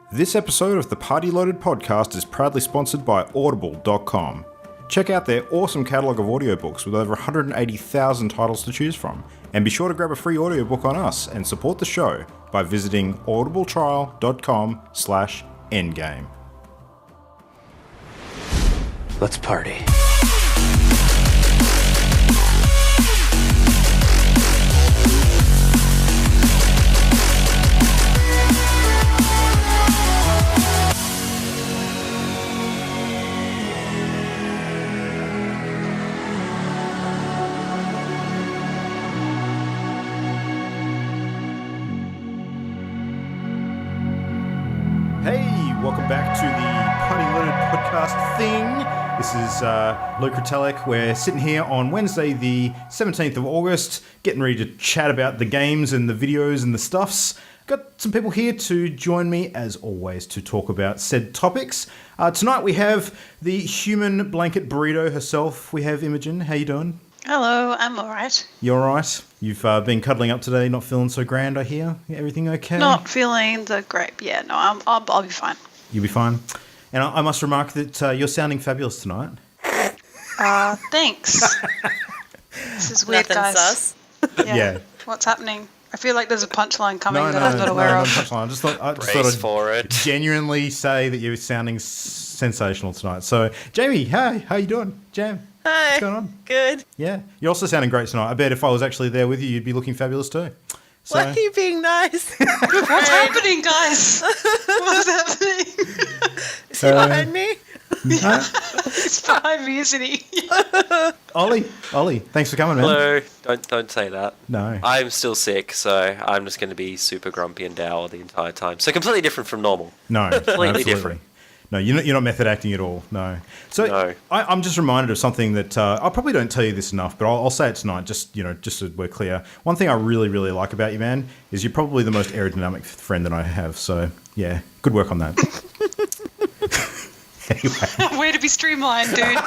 This episode of the Party Loaded podcast is proudly sponsored by Audible.com. Check out their awesome catalogue of audiobooks with over 180,000 titles to choose from. And be sure to grab a free audiobook on us and support the show by visiting audibletrial.com/endgame. Let's party. Hey, welcome back to the Party Loaded podcast thing. This is Luke Ratelek. We're sitting here on Wednesday, the 17th of August, getting ready to chat about the games and the videos and the stuffs. Got some people here to join me, as always, to talk about said topics. Tonight we have the human blanket burrito herself. We have Imogen. How you doing? Hello, I'm alright. You alright? You've been cuddling up today, not feeling so grand, I hear. Everything okay? Not feeling the grape. Yeah, no, I'll be fine. You'll be fine. And I must remark that you're sounding fabulous tonight. Thanks. This is weird, Nothing guys. sus. Yeah. What's happening? I feel like there's a punchline coming No, that I'm not aware of. punchline. I just thought Brace for I'd it. genuinely say that you're sounding sensational tonight. So, Jamie, hey, how you doing? Jam, Hi. what's going on? Good. Yeah, you're also sounding great tonight. I bet if I was actually there with you, you'd be looking fabulous too. So, Why are you being nice? What's happening, guys? What's happening? Is he behind me? He's behind me, isn't he? Ollie, thanks for coming, man. Hello. Don't say that. No. I'm still sick, so I'm just going to be super grumpy and dour the entire time. So completely different from normal. No, Completely absolutely. different. No, you're not method acting at all. No. So No. I'm just reminded of something that I probably don't tell you this enough, but I'll say it tonight. Just so we're clear. One thing I really, really like about you, man, is you're probably the most aerodynamic friend that I have. So yeah, good work on that. Anyway, Way to be streamlined, dude.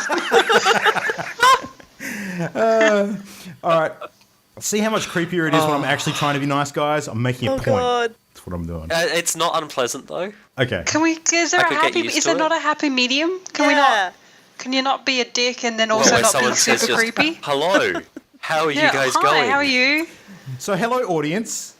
all right. See how much creepier it is when I'm actually trying to be nice, guys. I'm making a Oh, point. God. That's what I'm doing. It's not unpleasant, though. Okay. Is there I could get used is to there it. not a happy medium? Yeah. Can you not be a dick and then also Where not be someone says super just, creepy? hello, how are you guys hi, going? how are you? So hello, audience.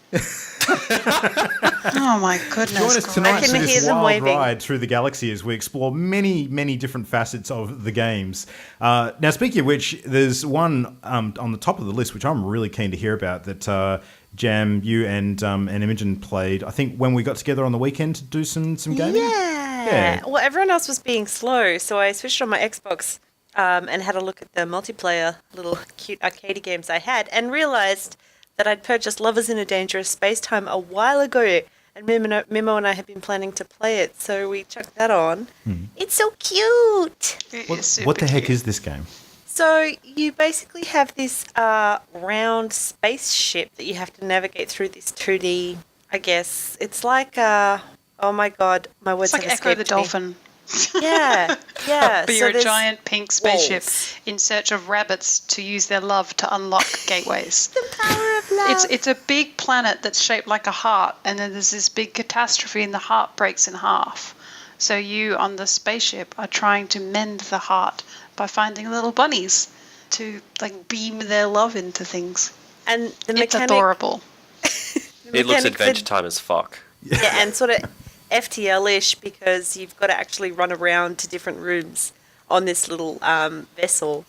Oh my goodness. Join us tonight I can for hear this them wild waving. ride through the galaxy as we explore many, many different facets of the games. Now, speaking of which, there's one on the top of the list which I'm really keen to hear about that Jam, you and Imogen played, I think, when we got together on the weekend to do some gaming. Yeah. Well, everyone else was being slow, so I switched on my Xbox and had a look at the multiplayer little cute arcade games I had and realised that I'd purchased Lovers in a Dangerous Spacetime a while ago, and Mimo and I had been planning to play it, so we chucked that on. It's so cute! It is super What the heck cute. is this game? So you basically have this round spaceship that you have to navigate through this 2D, I guess. It's like, oh my god, my words It's like have Echo the escaped me. Dolphin. Yeah, yeah. But so you're a there's giant pink spaceship walls. in search of rabbits to use their love to unlock gateways. The power of love. It's a big planet that's shaped like a heart, and then there's this big catastrophe and the heart breaks in half. So you, on the spaceship, are trying to mend the heart by finding little bunnies to like beam their love into things. And the It's mechanic, adorable. It looks mechanic Adventure Time as fuck. Yeah, and sort of FTL-ish because you've got to actually run around to different rooms on this little vessel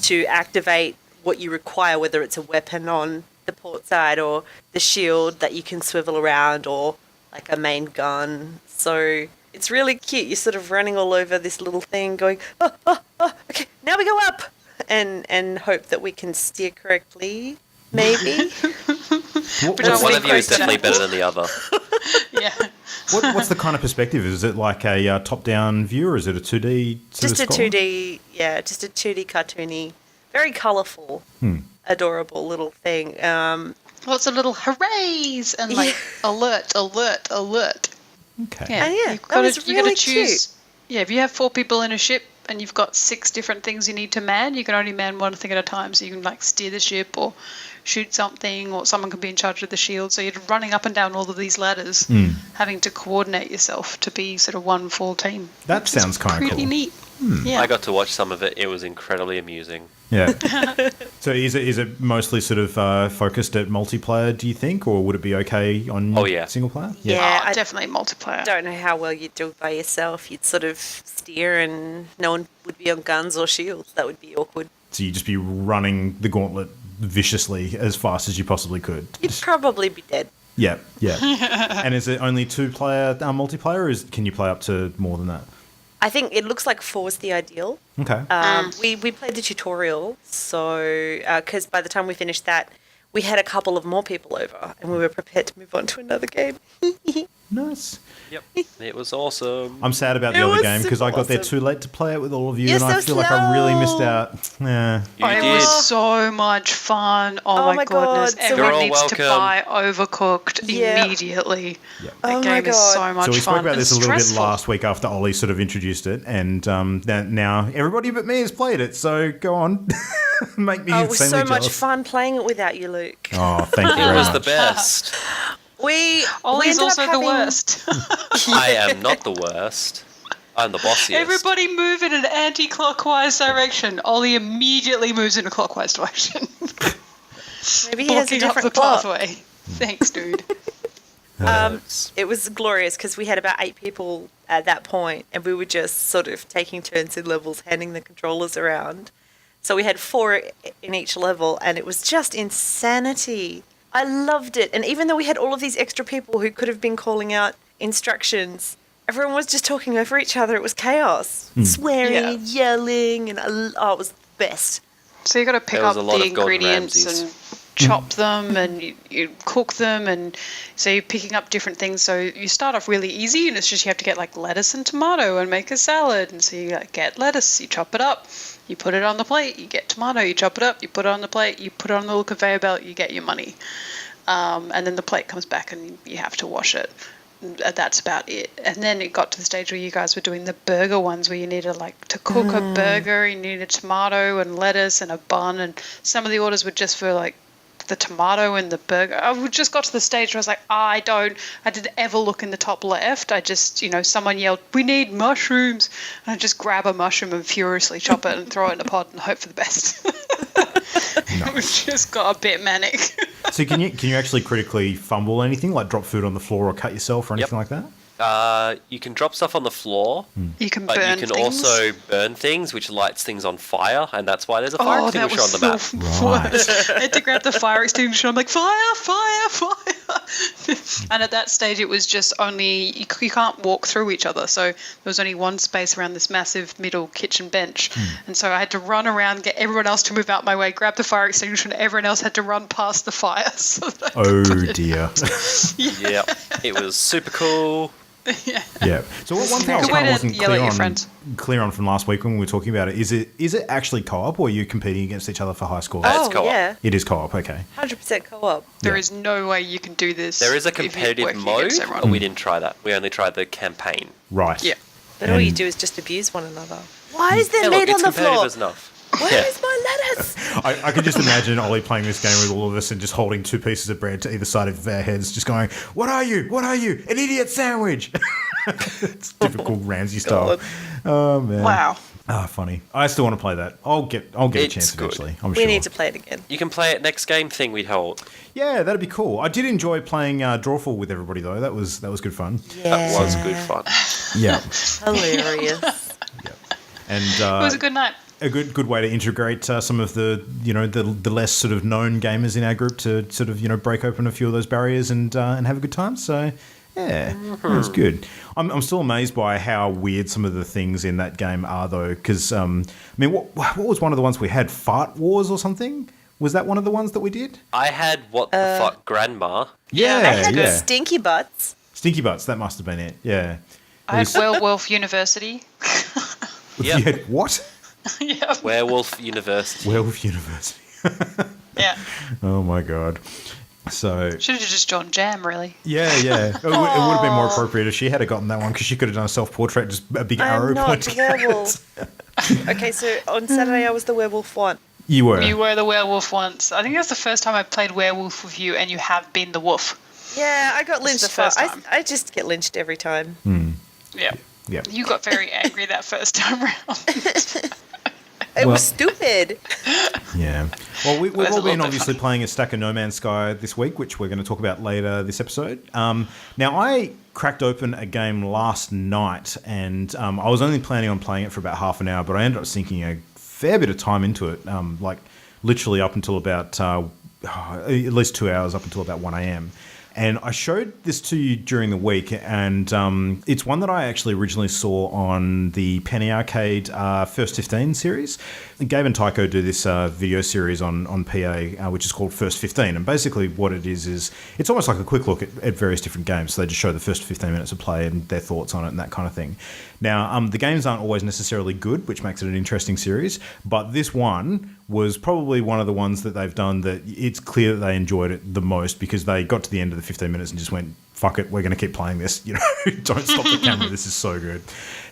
to activate what you require, whether it's a weapon on the port side or the shield that you can swivel around or like a main gun. So it's really cute. You're sort of running all over this little thing going, oh, okay, now we go up and hope that we can steer correctly, maybe. One of you is definitely better than the other. Yeah. What's the kind of perspective? Is it like a top-down view, or is it a 2D? Just a 2D, yeah, just a 2D cartoony, very colourful, adorable little thing. Lots of little hoorays and like alert. Okay. Yeah, And yeah, you've that was you gotta really choose. cute. Yeah, if you have 4 people in a ship, and you've got 6 different things you need to man, you can only man one thing at a time. So you can like steer the ship or shoot something, or someone can be in charge of the shield. So you're running up and down all of these ladders, having to coordinate yourself to be sort of one full team. That sounds kind of pretty cool. neat. Yeah. I got to watch some of it. It was incredibly amusing. Yeah. So is it mostly sort of focused at multiplayer, do you think, or would it be okay on single player? Yeah, I definitely multiplayer. I don't know how well you'd do it by yourself. You'd sort of steer and no one would be on guns or shields. That would be awkward. So you'd just be running the gauntlet viciously as fast as you possibly could. You'd probably be dead. Yeah. And is it only 2-player multiplayer, or can you play up to more than that? I think it looks like 4 is the ideal. Okay. We played the tutorial, so because by the time we finished that, we had a couple of more people over, and we were prepared to move on to another game. Nice. Yep. It was awesome. I'm sad about the other game because I got there too late to play it with all of you, You're and I so feel like I really missed out. Yeah. It did. was so much fun. Oh my goodness. God. Everyone You're all needs to welcome. buy Overcooked immediately. Yeah. That game is so much So we fun. spoke about this a and little bit stressful. last week after Ollie sort of introduced it, and now everybody but me has played it. So go on, make me Oh, it was insanely so much jealous. fun playing it without you, Luke. Oh, thank you It very was much. the best. We Ollie's ended up also the having- worst. I am not the worst. I'm the bossiest. Everybody move in an anti-clockwise direction. Ollie immediately moves in a clockwise direction. Maybe he has a Blocking up the different plot. pathway. Thanks, dude. It was glorious because we had about 8 people at that point, and we were just sort of taking turns in levels, handing the controllers around. So we had 4 in each level, and it was just insanity. I loved it. And even though we had all of these extra people who could have been calling out instructions, everyone was just talking over each other. It was chaos. Swearing, Yeah. yelling, and it was the best. So you got to pick There was up a lot the of Gordon ingredients Ramsays. and chop them, and you cook them, and so you're picking up different things. So you start off really easy, and it's just you have to get like lettuce and tomato and make a salad. And so you get lettuce, you chop it up, you put it on the plate, you get tomato, you chop it up, you put it on the plate, you put it on the little conveyor belt, you get your money. And then the plate comes back and you have to wash it. And that's about it. And then it got to the stage where you guys were doing the burger ones where you needed to cook a burger, you needed tomato and lettuce and a bun, and some of the orders were just for like the tomato and the burger. I just got to the stage where I was like, I didn't ever look in the top left. I just, someone yelled, "We need mushrooms." And I just grab a mushroom and furiously chop it and throw it in a pot and hope for the best. It just got a bit manic. So can you actually critically fumble anything, like drop food on the floor or cut yourself or anything like that? You can drop stuff on the floor, You can but burn you can things. also burn things, which lights things on fire, and that's why there's a fire that extinguisher on was the map. so Right. worse. I had to grab the fire extinguisher. I'm like, fire, fire, fire. And at that stage, it was just only, you can't walk through each other. So there was only one space around this massive middle kitchen bench. And so I had to run around, get everyone else to move out my way, grab the fire extinguisher, and everyone else had to run past the fire. So that I Oh could put it dear. Yeah, it was super cool. Yeah. So one thing I Good way kind to of wasn't yell at your friends. clear on from last week when we were talking about it, is it actually co-op, or are you competing against each other for high scores? It's co-op. Yeah, It is co-op, okay. 100% co-op. There Yeah. is no way you can do this. There is a if you're competitive working mode, against everyone. but we didn't try that. We only tried the campaign. Right. Yeah. But all you And- do is just abuse one another. Why is there Yeah, meat look, on it's the floor? competitive enough. Where is Yeah. my lettuce? I could just imagine Ollie playing this game with all of us and just holding 2 pieces of bread to either side of our heads, just going, "What are you? What are you? An idiot sandwich!" It's typical Ramsay style. God. Oh man! Wow. Ah, funny. I still want to play that. I'll get a It's chance good. eventually. I'm We sure. need to play it again. You can play it next game thing we hold. Yeah, that'd be cool. I did enjoy playing Drawful with everybody though. That was good fun. That was good fun. Yeah, Hilarious. and It was a good night. a good way to integrate some of the the less sort of known gamers in our group to sort of break open a few of those barriers and have a good time. So yeah, it was good. I'm still amazed by how weird some of the things in that game are though, because I mean, what was one of the ones we had? Phat Wars or something? Was that one of the ones that we did? I had what the fuck grandma. Yeah, I had yeah. stinky butts. Stinky Butts. That must have been it. Yeah. I had Werewolf University. Yep. You had what? Yeah. Werewolf University. Werewolf University. Yeah. Oh my god. So Should have just drawn Jam, really. yeah. It would have been more appropriate if she had gotten that one, because she could have done a self-portrait, just a big arrow I'm not pointing the at it. werewolf. Okay, so on Saturday I was the werewolf one. You were. You were the werewolf once. I think that's the first time I played werewolf with you, and you have been the wolf. Yeah, I got This is lynched. the first time. I just get lynched every time. Yeah. Yeah. You got very angry that first time round. It was stupid. Yeah. Well, we've That's a all little been bit obviously funny. playing a stack of No Man's Sky this week, which we're going to talk about later this episode. Now, I cracked open a game last night, and I was only planning on playing it for about half an hour, but I ended up sinking a fair bit of time into it, like literally up until about at least 2 hours, up until about 1 a.m. And I showed this to you during the week, and it's one that I actually originally saw on the Penny Arcade First 15 series. Gabe and Tycho do this video series on PA, which is called First 15. And basically what it is it's almost like a quick look at various different games. So they just show the first 15 minutes of play and their thoughts on it and that kind of thing. Now, the games aren't always necessarily good, which makes it an interesting series. But this one was probably one of the ones that they've done that it's clear that they enjoyed it the most, because they got to the end of the 15 minutes and just went, fuck it, we're going to keep playing this. Don't stop the camera. This is so good.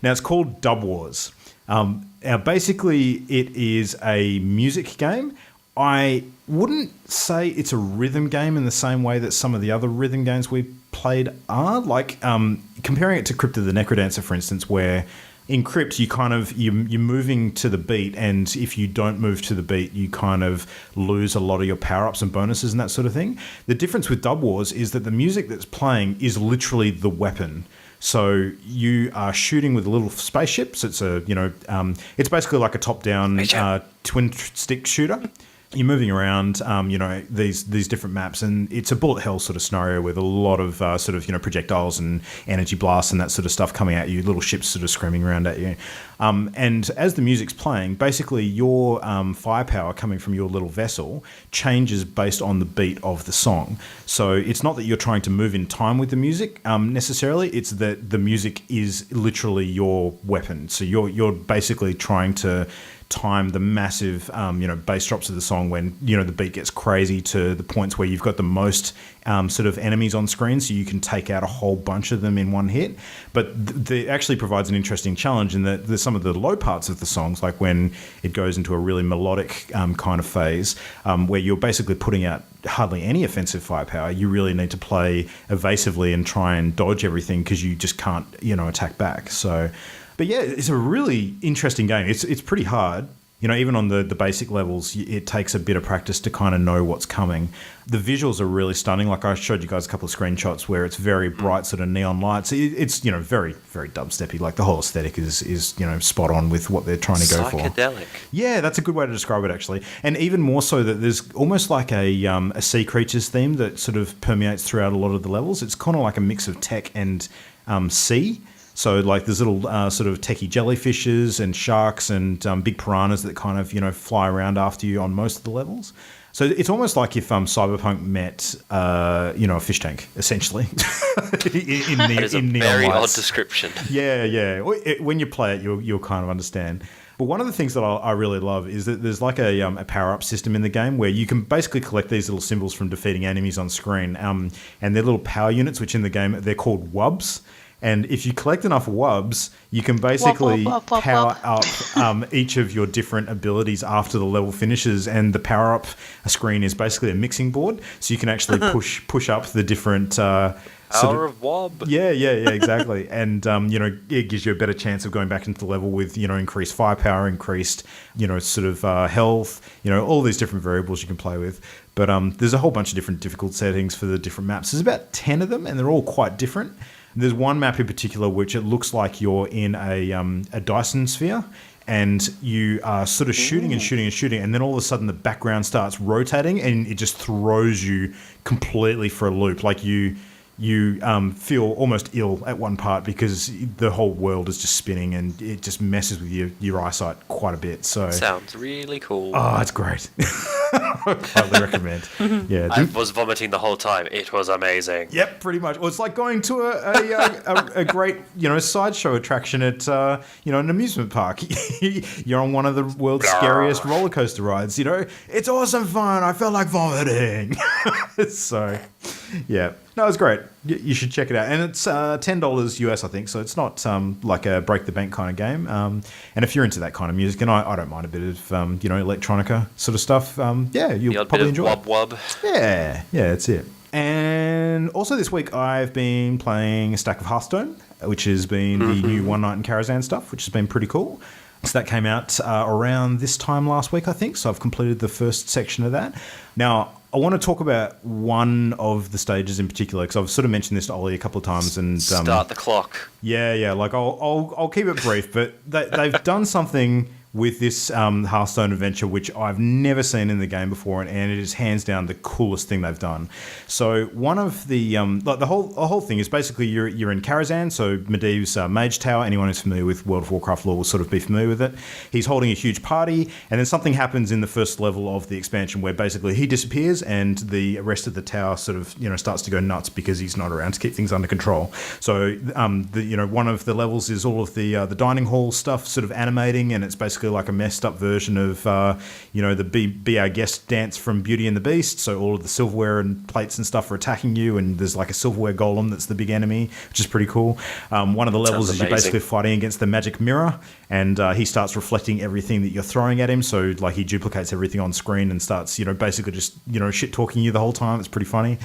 Now, it's called DubWars. Now, basically, it is a music game. I wouldn't say it's a rhythm game in the same way that some of the other rhythm games we played are. Like, comparing it to Crypt of the Necrodancer, for instance, where in Crypt, you're moving to the beat, and if you don't move to the beat, you kind of lose a lot of your power-ups and bonuses and that sort of thing. The difference with DubWars is that the music that's playing is literally the weapon. So you are shooting with little spaceships. It's it's basically like a top-down twin-stick shooter. You're moving around, these different maps, and it's a bullet hell sort of scenario with a lot of projectiles and energy blasts and that sort of stuff coming at you, little ships sort of screaming around at you. And as the music's playing, basically your firepower coming from your little vessel changes based on the beat of the song. So it's not that you're trying to move in time with the music necessarily, it's that the music is literally your weapon. So you're basically trying to time the massive bass drops of the song when the beat gets crazy to the points where you've got the most sort of enemies on screen, so you can take out a whole bunch of them in one hit. But it actually provides an interesting challenge in that there's some of the low parts of the songs, like when it goes into a really melodic kind of phase, where you're basically putting out hardly any offensive firepower. You really need to play evasively and try and dodge everything, because you just can't attack back. So but yeah, it's a really interesting game. It's pretty hard. Even on the basic levels, it takes a bit of practice to kind of know what's coming. The visuals are really stunning. Like I showed you guys a couple of screenshots where it's very bright sort of neon lights. It's very, very dubsteppy. Like the whole aesthetic is spot on with what they're trying to go for. Psychedelic. Yeah, that's a good way to describe it, actually. And even more so that there's almost like a sea creatures theme that sort of permeates throughout a lot of the levels. It's kind of like a mix of tech and sea. So like there's little sort of techie jellyfishes and sharks and big piranhas that kind of, fly around after you on most of the levels. So it's almost like if Cyberpunk met, a fish tank, essentially. That is a very odd description. Yeah. When you play it, you'll kind of understand. But one of the things that I really love is that there's like a power-up system in the game where you can basically collect these little symbols from defeating enemies on screen. And they're little power units, which in the game, they're called wubs. And if you collect enough wubs, you can basically power up each of your different abilities after the level finishes. And the power up screen is basically a mixing board, so you can actually push up the different Power of wub. Yeah, exactly. And it gives you a better chance of going back into the level with increased firepower, increased health, all these different variables you can play with. But there's a whole bunch of different difficult settings for the different maps. There's about 10 of them, and they're all quite different. There's one map in particular which it looks like you're in a Dyson sphere, and you are sort of shooting and shooting and shooting, and then all of a sudden the background starts rotating, and it just throws you completely for a loop. Like you you feel almost ill at one part because the whole world is just spinning and it just messes with your eyesight quite a bit. So Sounds really cool. oh, it's great. I highly recommend. Yeah, I was vomiting the whole time. It was amazing. Yep, pretty much. Well, it's like going to a great, sideshow attraction at, an amusement park. You're on one of the world's scariest roller coaster rides, It's awesome fun. I felt like vomiting. So, yeah. No, it's great. You should check it out. And it's $10 US, I think, so it's not like a break-the-bank kind of game. And if you're into that kind of music, and I don't mind a bit of, electronica sort of stuff, you'll probably enjoy it. Wub. Yeah, that's it. And also this week I've been playing a Stack of Hastone, which has been the new One Night in Karazhan stuff, which has been pretty cool. So that came out around this time last week, I think. So I've completed the first section of that. Now, I want to talk about one of the stages in particular, because I've sort of mentioned this to Ollie a couple of times. And Start the clock. Yeah. Like I'll keep it brief, but they've done something with this Hearthstone adventure, which I've never seen in the game before, and it is hands down the coolest thing they've done. So one of the the whole thing is basically you're in Karazhan, so Medivh's Mage Tower. Anyone who's familiar with World of Warcraft lore will sort of be familiar with it. He's holding a huge party, and then something happens in the first level of the expansion where basically he disappears, and the rest of the tower sort of starts to go nuts because he's not around to keep things under control. So one of the levels is all of the dining hall stuff sort of animating, and it's basically like a messed up version of the Be Our Guest dance from Beauty and the Beast. So all of the silverware and plates and stuff are attacking you, and there's like a silverware golem that's the big enemy, which is pretty cool. One of the levels is you're basically fighting against the magic mirror, and he starts reflecting everything that you're throwing at him. So like he duplicates everything on screen and starts basically just shit talking you the whole time. It's pretty funny.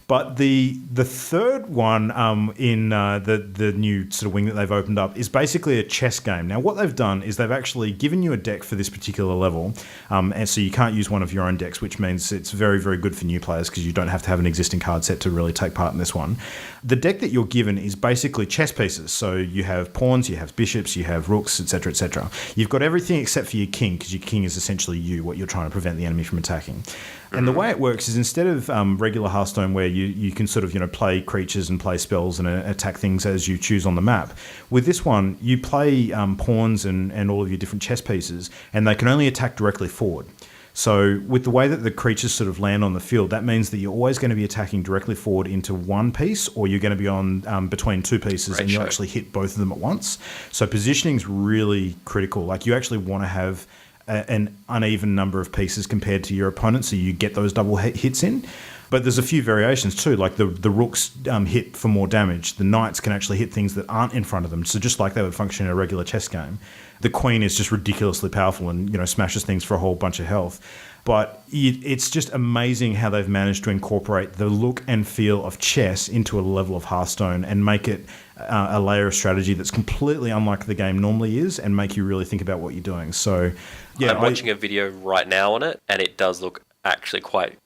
But the third one in the new sort of wing that they've opened up is basically a chess game. Now, what they've done is they've actually given you a deck for this particular level, and so you can't use one of your own decks, which means it's very, very good for new players because you don't have to have an existing card set to really take part in this one. The deck that you're given is basically chess pieces. So you have pawns, you have bishops, you have rooks, etc., etc. You've got everything except for your king, because your king is essentially what you're trying to prevent the enemy from attacking. And the way it works is instead of regular Hearthstone where you can sort of play creatures and play spells and attack things as you choose on the map, with this one you play pawns and all of your different chess pieces, and they can only attack directly forward. So with the way that the creatures sort of land on the field, that means that you're always going to be attacking directly forward into one piece, or you're going to be on between two pieces, and you'll actually hit both of them at once. So positioning is really critical. Like you actually want to have an uneven number of pieces compared to your opponent, so you get those double hits in. But there's a few variations too, like the rooks hit for more damage. The knights can actually hit things that aren't in front of them, so just like they would function in a regular chess game. The queen is just ridiculously powerful and smashes things for a whole bunch of health. But it's just amazing how they've managed to incorporate the look and feel of chess into a level of Hearthstone and make it a layer of strategy that's completely unlike the game normally is, and make you really think about what you're doing. So, yeah, I'm watching a video right now on it, and it does look actually quite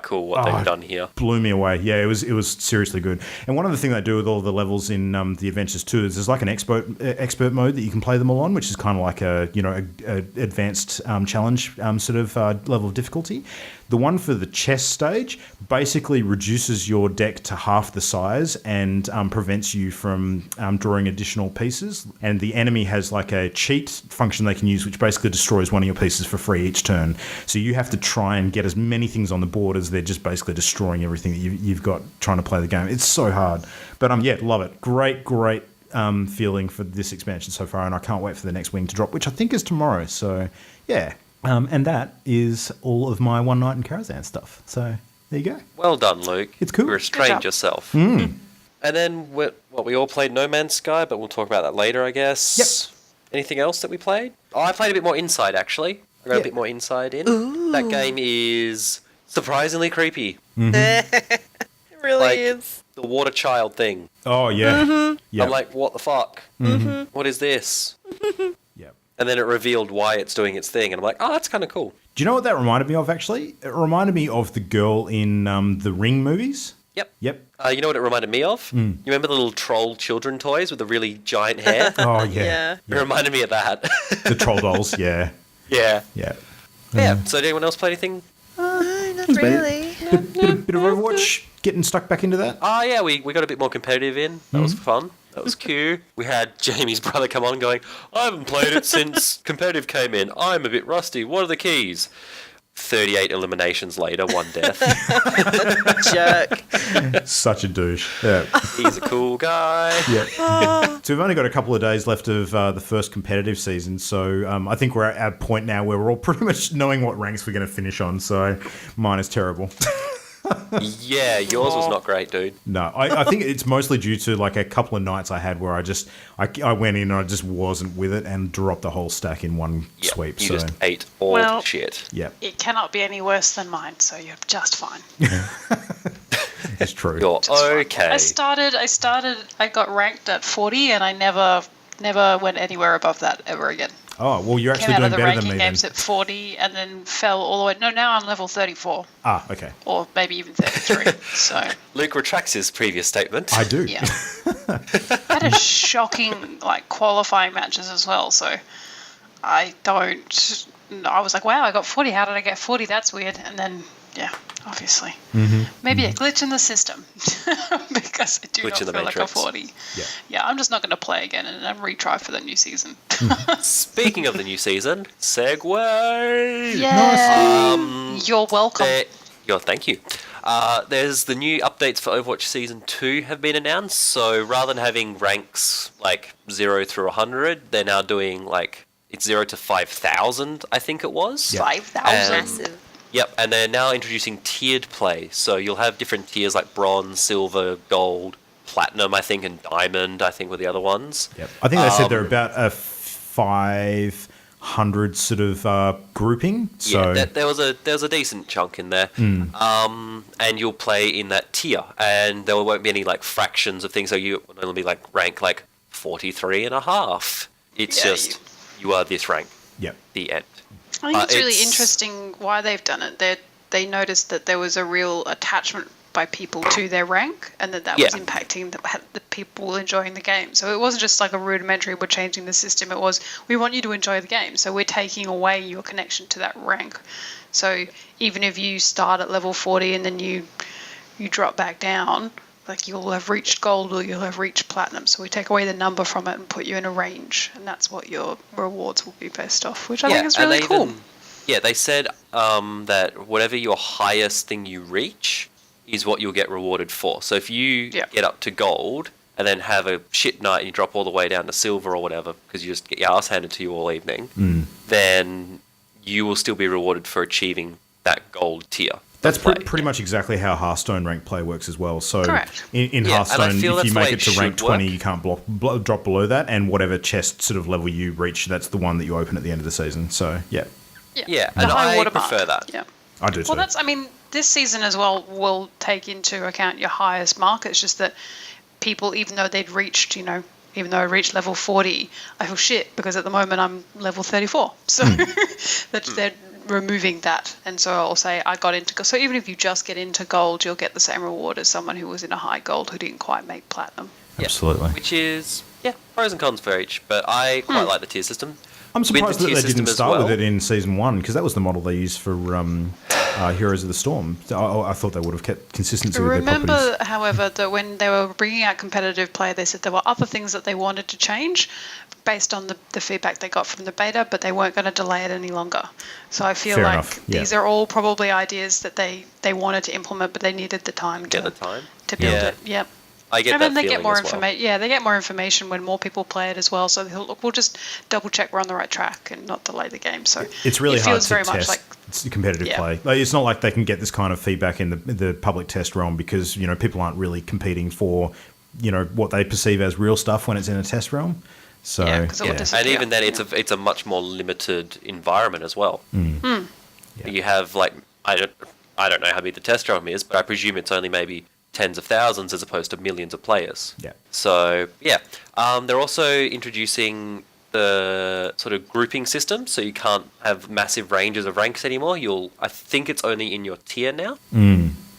cool what they've done here. Blew me away. Yeah, it was seriously good. And one of the things they do with all the levels in the adventures too is there's like an expert mode that you can play them all on, which is kind of like a advanced challenge sort of level of difficulty. The one for the chess stage basically reduces your deck to half the size and prevents you from drawing additional pieces. And the enemy has like a cheat function they can use, which basically destroys one of your pieces for free each turn. So you have to try and get as many things on the board as they're just basically destroying everything that you've got trying to play the game. It's so hard. But love it. Great feeling for this expansion so far, and I can't wait for the next wing to drop, which I think is tomorrow. So, yeah. And that is all of my One Night in Karazhan stuff. So there you go. Well done, Luke. It's cool. You restrained yourself. Mm. And then we all played No Man's Sky, but we'll talk about that later, I guess. Yep. Anything else that we played? Oh, I played a bit more Inside, actually. I got a bit more Inside in. Ooh. That game is surprisingly creepy. Mm-hmm. It really is. The water child thing. Oh, yeah. Mm-hmm. Yep. I'm like, what the fuck? Mm-hmm. What is this? Yep. And then it revealed why it's doing its thing. And I'm like, oh, that's kind of cool. Do you know what that reminded me of, actually? It reminded me of the girl in the Ring movies. Yep. Yep. You know what it reminded me of? You remember the little troll children toys with the really giant hair? Oh, yeah. It reminded me of that. The troll dolls, yeah. Yeah. Yeah. Yeah. So did anyone else play anything? Not really. Bit of Overwatch, getting stuck back into that. Oh, yeah, we got a bit more competitive in. That was fun. That was cute. We had Jamie's brother come on going, I haven't played it since competitive came in. I'm a bit rusty. What are the keys? 38 eliminations later, 1 death. Jerk. Such a douche. Yeah. He's a cool guy. Yeah. So we've only got a couple of days left of the first competitive season. So I think we're at a point now where we're all pretty much knowing what ranks we're going to finish on. So mine is terrible. Yeah, yours was not great, dude. No, I think it's mostly due to like a couple of nights I had where I went in and I just wasn't with it and dropped the whole stack in one Yep, sweep. you So just ate all the shit. yeah, It cannot be any worse than mine, so you're just fine. it's true. You're Just fine. okay. I got ranked at 40 and I never went anywhere above that ever again. Oh, well, you're Came actually out doing of the better than ranking me then. games at 40 and then fell all the way. No, now I'm level 34 Ah, okay. or maybe even 33. So Luke retracts his previous statement. I do. yeah, had a shocking qualifying matches as well. So I was like, wow, I got 40. How did I get 40? That's weird. And then obviously, maybe a glitch in the system because I do Glitch not in the feel like a matrix. 40. Yeah. Yeah, I'm just not going to play again and retry for the new season. Speaking of the new season, segue. Yeah, you're welcome. Thank you. There's the new updates for Overwatch Season 2 have been announced. So rather than having ranks like 0 through 100, they're now doing like it's 0 to 5,000, I think it was. Yeah. 5,000. Massive. Yep, and they're now introducing tiered play. So you'll have different tiers like bronze, silver, gold, platinum, I think, and diamond, I think, were the other ones. Yep. I think they said they're about a 500 sort of grouping. So Yeah, there was a decent chunk in there. And you'll play in that tier, and there won't be any like fractions of things. So you will only be like rank like 43 and a half. It's Yeah, just you are this rank. Yep. The end. I think it's really it's- interesting why they've done it. They noticed that there was a real attachment by people to their rank, and that was Yeah. impacting the people enjoying the game. So it wasn't just like a rudimentary, we're changing the system. It was, we want you to enjoy the game, so we're taking away your connection to that rank. So even if you start at level 40 and then you drop back down, like you'll have reached gold or you'll have reached platinum. So we take away the number from it and put you in a range, and that's what your rewards will be based off, which I think is and really they cool. they said that whatever your highest thing you reach is what you'll get rewarded for. So if you get up to gold and then have a shit night and you drop all the way down to silver or whatever because you just get your ass handed to you all evening, then you will still be rewarded for achieving that gold tier. That's pretty much exactly how Hearthstone rank play works as well. So Correct. in Yeah, and I Hearthstone, feel if that's you the make way it to it rank should 20, work. you can't drop below that, and whatever chest sort of level you reach, that's the one that you open at the end of the season. So, yeah. Yeah, The and high I watermark. prefer that. Yeah. I do too. Well, this season as well will take into account your highest mark. It's just that people, even though they'd reached, even though I reached level 40, I feel shit because at the moment I'm level 34. So they're removing that. And so I'll say I got into gold. So even if you just get into gold, you'll get the same reward as someone who was in a high gold who didn't quite make platinum. Absolutely. Which is, pros and cons for each, but I quite like the tier system. I'm surprised that tier they system didn't as start well. with it in Season 1, because that was the model they used for Heroes of the Storm. I thought they would have kept consistency with their properties. Remember, however, that when they were bringing out competitive play, they said there were other things that they wanted to change based on the feedback they got from the beta, but they weren't going to delay it any longer. So I feel Fair like enough, yeah. these are all probably ideas that they wanted to implement, but they needed the time Get the time. to build Yeah. it. Yep. I get And that then they feeling get more as well. information. Yeah, they get more information when more people play it as well. So they'll, look, we'll just double check we're on the right track and not delay the game. So It's really it hard feels to very test much like competitive play. Like, it's not like they can get this kind of feedback in the public test realm because people aren't really competing for what they perceive as real stuff when it's in a test realm. So Yeah, 'cause it will disappear. And even then, it's a much more limited environment as well. Yeah. You have like I don't know how big the test realm is, but I presume it's only maybe tens of thousands as opposed to millions of players. Yeah. So they're also introducing the sort of grouping system, so you can't have massive ranges of ranks anymore. I think it's only in your tier now.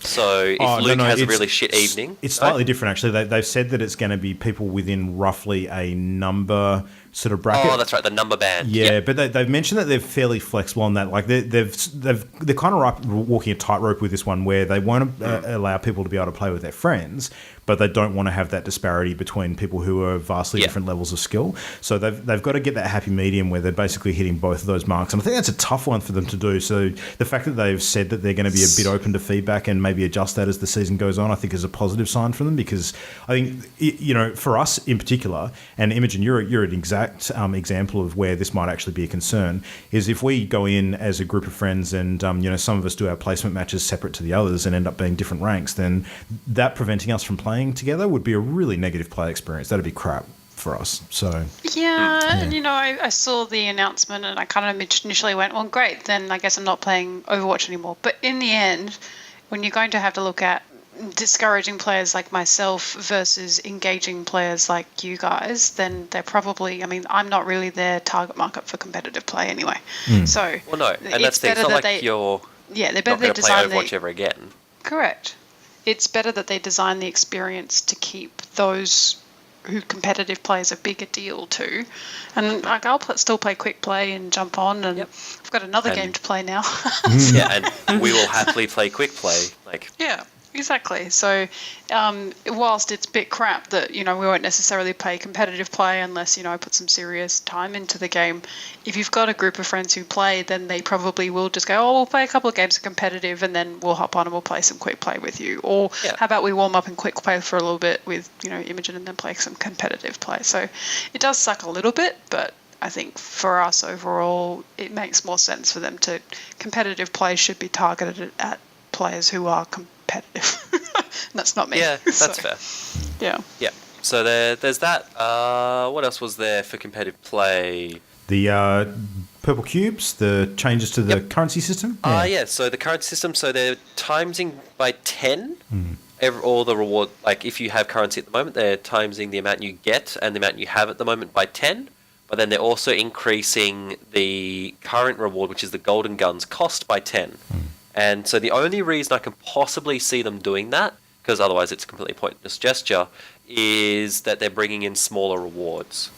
So if Luke has a really shit evening, it's slightly different actually. They've said that it's going to be people within roughly a number sort of bracket. Oh, that's right, the number band. Yeah, but they've mentioned that they're fairly flexible on that. Like they're kind of walking a tightrope with this one, where they won't allow people to be able to play with their friends, but they don't want to have that disparity between people who are vastly different levels of skill. So they've got to get that happy medium where they're basically hitting both of those marks. And I think that's a tough one for them to do. So the fact that they've said that they're going to be a bit open to feedback and maybe adjust that as the season goes on, I think is a positive sign for them, because I think, for us in particular, and Imogen, you're an exact example of where this might actually be a concern, is if we go in as a group of friends and, some of us do our placement matches separate to the others and end up being different ranks, then that preventing us from playing together would be a really negative play experience. That'd be crap for us. So and I saw the announcement and I kind of initially went, well, great, then I guess I'm not playing Overwatch anymore. But in the end, when you're going to have to look at discouraging players like myself versus engaging players like you guys, then they're probably, I'm not really their target market for competitive play anyway. So well, no, and that's the thing. It's not like you're they're not going to play Overwatch ever again. Correct. It's better that they design the experience to keep those who competitive play is a bigger deal too. And I'll still play quick play and jump on, and I've got another game to play now. And we will happily play quick play. Exactly. So whilst it's a bit crap that, we won't necessarily play competitive play unless, I put some serious time into the game, if you've got a group of friends who play, then they probably will just go, we'll play a couple of games of competitive and then we'll hop on and we'll play some quick play with you. Or how about we warm up and quick play for a little bit with, Imogen, and then play some competitive play. So it does suck a little bit, but I think for us overall, it makes more sense for them to, competitive play should be targeted at players who are competitive. That's not me. Yeah, that's fair. Yeah. So there's that. What else was there for competitive play? The purple cubes, the changes to the currency system. So the currency system. So they're timesing by 10. All the reward, like if you have currency at the moment, they're timesing the amount you get and the amount you have at the moment by 10. But then they're also increasing the current reward, which is the golden guns, cost by 10. And so the only reason I can possibly see them doing that, because otherwise it's a completely pointless gesture, is that they're bringing in smaller rewards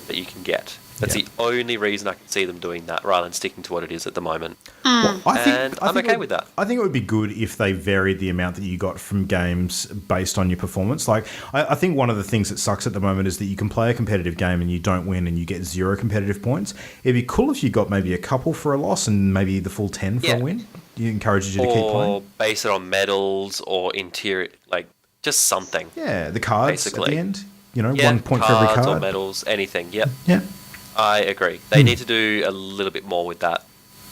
that you can get. That's the only reason I can see them doing that, rather than sticking to what it is at the moment. Well, I'm okay with that. I think it would be good if they varied the amount that you got from games based on your performance. Like, I think one of the things that sucks at the moment is that you can play a competitive game and you don't win and you get 0 competitive points. It'd be cool if you got maybe a couple for a loss and maybe the full 10 for a win. It encourages you to keep playing. Or base it on medals or interior, just something. Yeah, the cards basically. At the end. 1 point for every card. Cards or medals, anything. Yep. Yeah. I agree. They need to do a little bit more with that.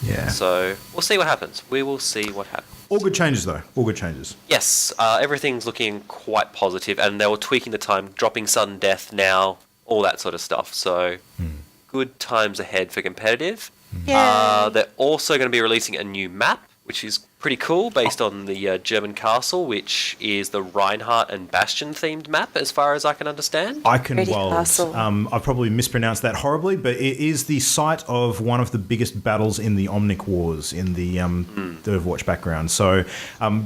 Yeah. So we'll see what happens. We will see what happens. All good changes, though. All good changes. Yes. Everything's looking quite positive, and they were tweaking the time, dropping sudden death now, all that sort of stuff. So good times ahead for competitive. They're also going to be releasing a new map, which is pretty cool, based on the German castle, which is the Reinhardt and Bastion themed map, as far as I can understand. I've probably mispronounced that horribly, but it is the site of one of the biggest battles in the Omnic Wars in the Overwatch background. So,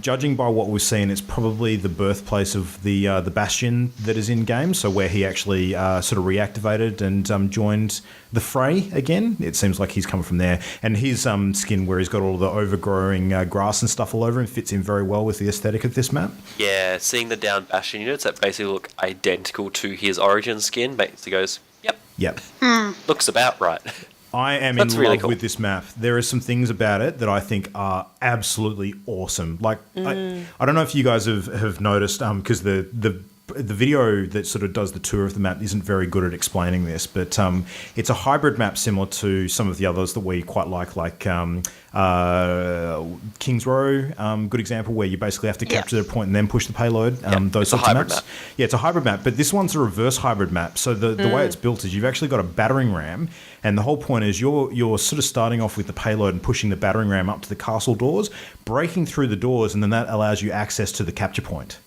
judging by what we've seen, it's probably the birthplace of the Bastion that is in game. So, where he actually sort of reactivated and joined the fray again. It seems like he's come from there, and his skin, where he's got all the overgrowing grass and stuff all over him, fits in very well with the aesthetic of this map. Yeah, seeing the down Bastion units that basically look identical to his origin skin, basically goes, yep. Looks about right. I am in love with this map. There are some things about it that I think are absolutely awesome. Like, I don't know if you guys have noticed, because the video that sort of does the tour of the map isn't very good at explaining this, but it's a hybrid map similar to some of the others that we quite like King's Row, good example, where you basically have to capture the point and then push the payload. Those sorts of maps. Yeah, it's a hybrid map, but this one's a reverse hybrid map. So the way it's built is you've actually got a battering ram, and the whole point is you're sort of starting off with the payload and pushing the battering ram up to the castle doors, breaking through the doors, and then that allows you access to the capture point.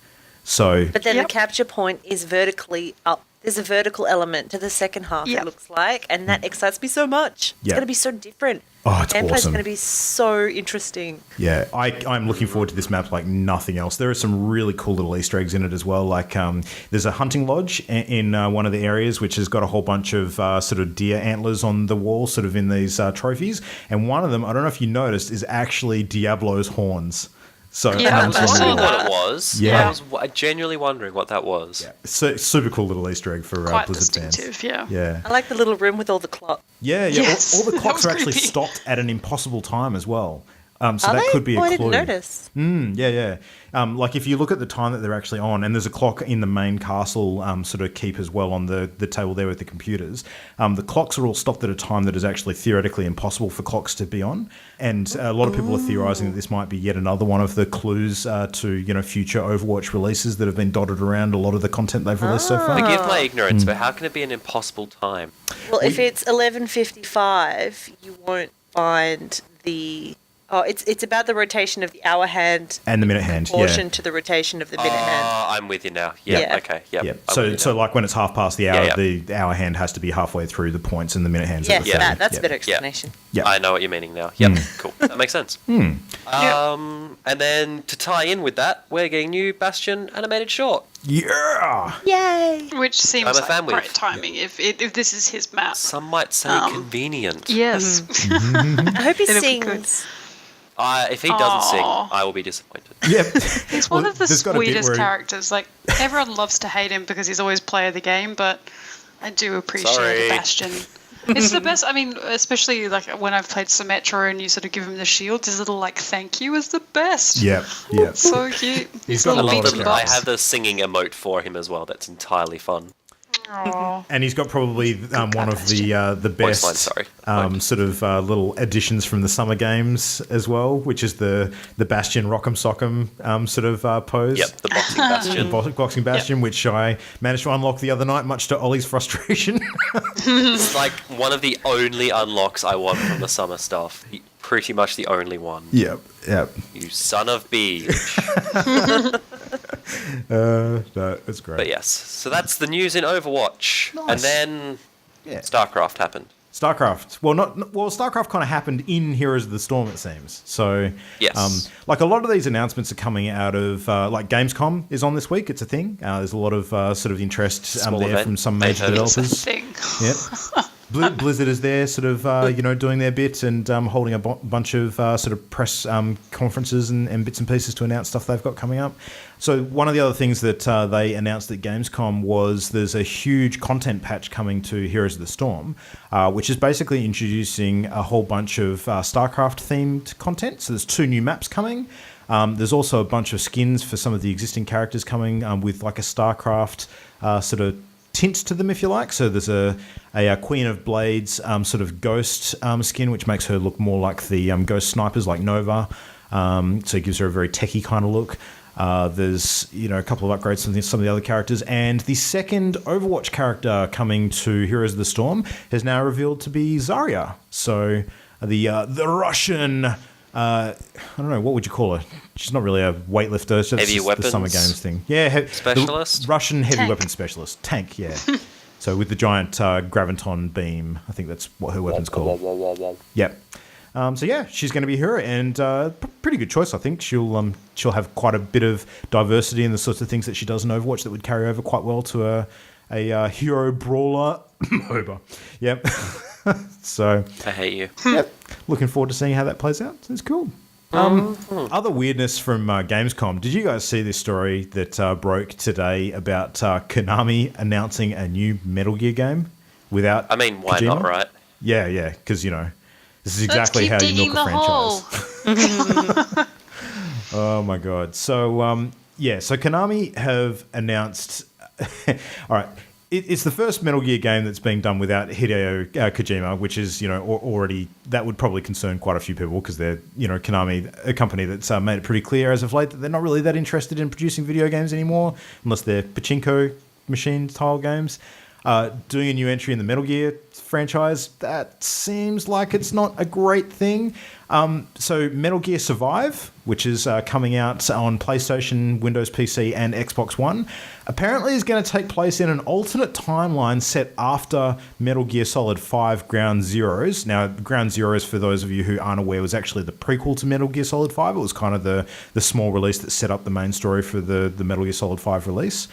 But then the capture point is vertically up. There's a vertical element to the second half, it looks like, and that excites me so much. It's going to be so different. Oh, it's Gameplay's awesome. going to be so interesting. Yeah, I'm looking forward to this map like nothing else. There are some really cool little Easter eggs in it as well. Like there's a hunting lodge in one of the areas which has got a whole bunch of sort of deer antlers on the wall, sort of in these trophies. And one of them, I don't know if you noticed, is actually Diablo's horns. So Yeah, I was I saw wondering what that. it was. Yeah. I was genuinely wondering what that was. yeah, so, super cool little Easter egg for Quite Blizzard fans. distinctive, yeah. Yeah. I like the little room with all the clocks. Yeah. Yes, All the that clocks was are actually creepy. stopped at an impossible time as well. So Are that they? could be a I clue. didn't notice. Yeah. Like if you look at the time that they're actually on, and there's a clock in the main castle sort of keep as well on the table there with the computers. The clocks are all stopped at a time that is actually theoretically impossible for clocks to be on. And a lot of people are theorising that this might be yet another one of the clues to future Overwatch releases that have been dotted around a lot of the content they've released so far. Forgive my ignorance, but how can it be an impossible time? Well, if it's 11:55, you won't find the... Oh, it's about the rotation of the hour hand And the minute hand, proportion to the rotation of the minute hand. I'm with you now. Yeah. Yeah. Okay. Yep. Yeah. I'm with you So now. like when it's half past the hour, Yeah. the hour hand has to be halfway through the points, and the minute hand's at Yes, the same. that's a Yeah. better explanation. Yeah. I know what you're meaning now. Yep. Cool. That makes sense. And then to tie in with that, we're getting new Bastion animated short. Yeah. Yay! Which seems I'm a like fan with. great timing if this is his map. Some might say convenient. Yes. I hope he It'll be good. sings. If he doesn't sing, Aw. I will be disappointed. Yeah. He's one of the there's got a bit sweetest where he- characters. Like, everyone loves to hate him because he's always player of the game, but I do appreciate Sorry. Bastion. It's the best. I mean, especially like when I've played Symmetra and you sort of give him the shield, his little like thank you is the best. Yeah. Yeah. So cute. He's got a Little lot beats of and I bops. have the singing emote for him as well. That's entirely fun. Aw. And he's got probably one of the Voice line, best sorry. sort of little additions from the summer games as well, which is the Bastion Rock'em Sock'em sort of pose. Yep, the boxing Bastion. Boxing Bastion, which I managed to unlock the other night, much to Ollie's frustration. It's like one of the only unlocks I want from the summer stuff. Pretty much the only one. Yep. You son of B. No, it's great. But yes, so that's the news in Overwatch. Nice. And then Yeah. StarCraft happened. StarCraft. Well, StarCraft kind of happened in Heroes of the Storm, it seems. So, Yes. like a lot of these announcements are coming out of like Gamescom is on this week. It's a thing. There's a lot of sort of interest Small there event. from some They've major heard of it. developers. Thing. Yep. Blizzard is there, sort of, doing their bit and holding a bunch of sort of press conferences and bits and pieces to announce stuff they've got coming up. So one of the other things that they announced at Gamescom was there's a huge content patch coming to Heroes of the Storm, which is basically introducing a whole bunch of StarCraft-themed content. So there's 2 new maps coming. There's also a bunch of skins for some of the existing characters coming with like a StarCraft sort of tint to them, if you like. So there's a Queen of Blades sort of ghost skin, which makes her look more like the ghost snipers like Nova. So it gives her a very techie kind of look. There's a couple of upgrades from some of the other characters, and the second Overwatch character coming to Heroes of the Storm has now revealed to be Zarya. So the Russian. I don't know, what would you call her? She's not really a weightlifter. It's just Heavy the weapons Summer Games thing. Yeah, specialist? the Russian heavy Tank. weapons specialist. Tank, yeah. So with the giant graviton beam, I think that's what her weapon's called. Yep. So yeah, she's going to be a hero, and pretty good choice, I think. She'll have quite a bit of diversity in the sorts of things that she does in Overwatch that would carry over quite well to a hero brawler MOBA. Yep. So I hate you. yep, looking forward to seeing how that plays out. It's cool. Other weirdness from Gamescom. Did you guys see this story that broke today about Konami announcing a new Metal Gear game without? I mean, why Kojima? not, right? Yeah, because this is exactly Let's how keep you digging milk a the franchise. Oh my god! So so Konami have announced. All right. It's the first Metal Gear game that's being done without Hideo Kojima, which is, already, that would probably concern quite a few people because they're, Konami, a company that's made it pretty clear as of late that they're not really that interested in producing video games anymore, unless they're pachinko machine style games. Doing a new entry in the Metal Gear franchise, that seems like it's not a great thing. So Metal Gear Survive, which is coming out on PlayStation, Windows PC, and Xbox One, apparently is going to take place in an alternate timeline set after Metal Gear Solid 5 Ground Zeroes. Now, Ground Zeroes, for those of you who aren't aware, was actually the prequel to Metal Gear Solid 5. It was kind of the small release that set up the main story for the Metal Gear Solid 5 release.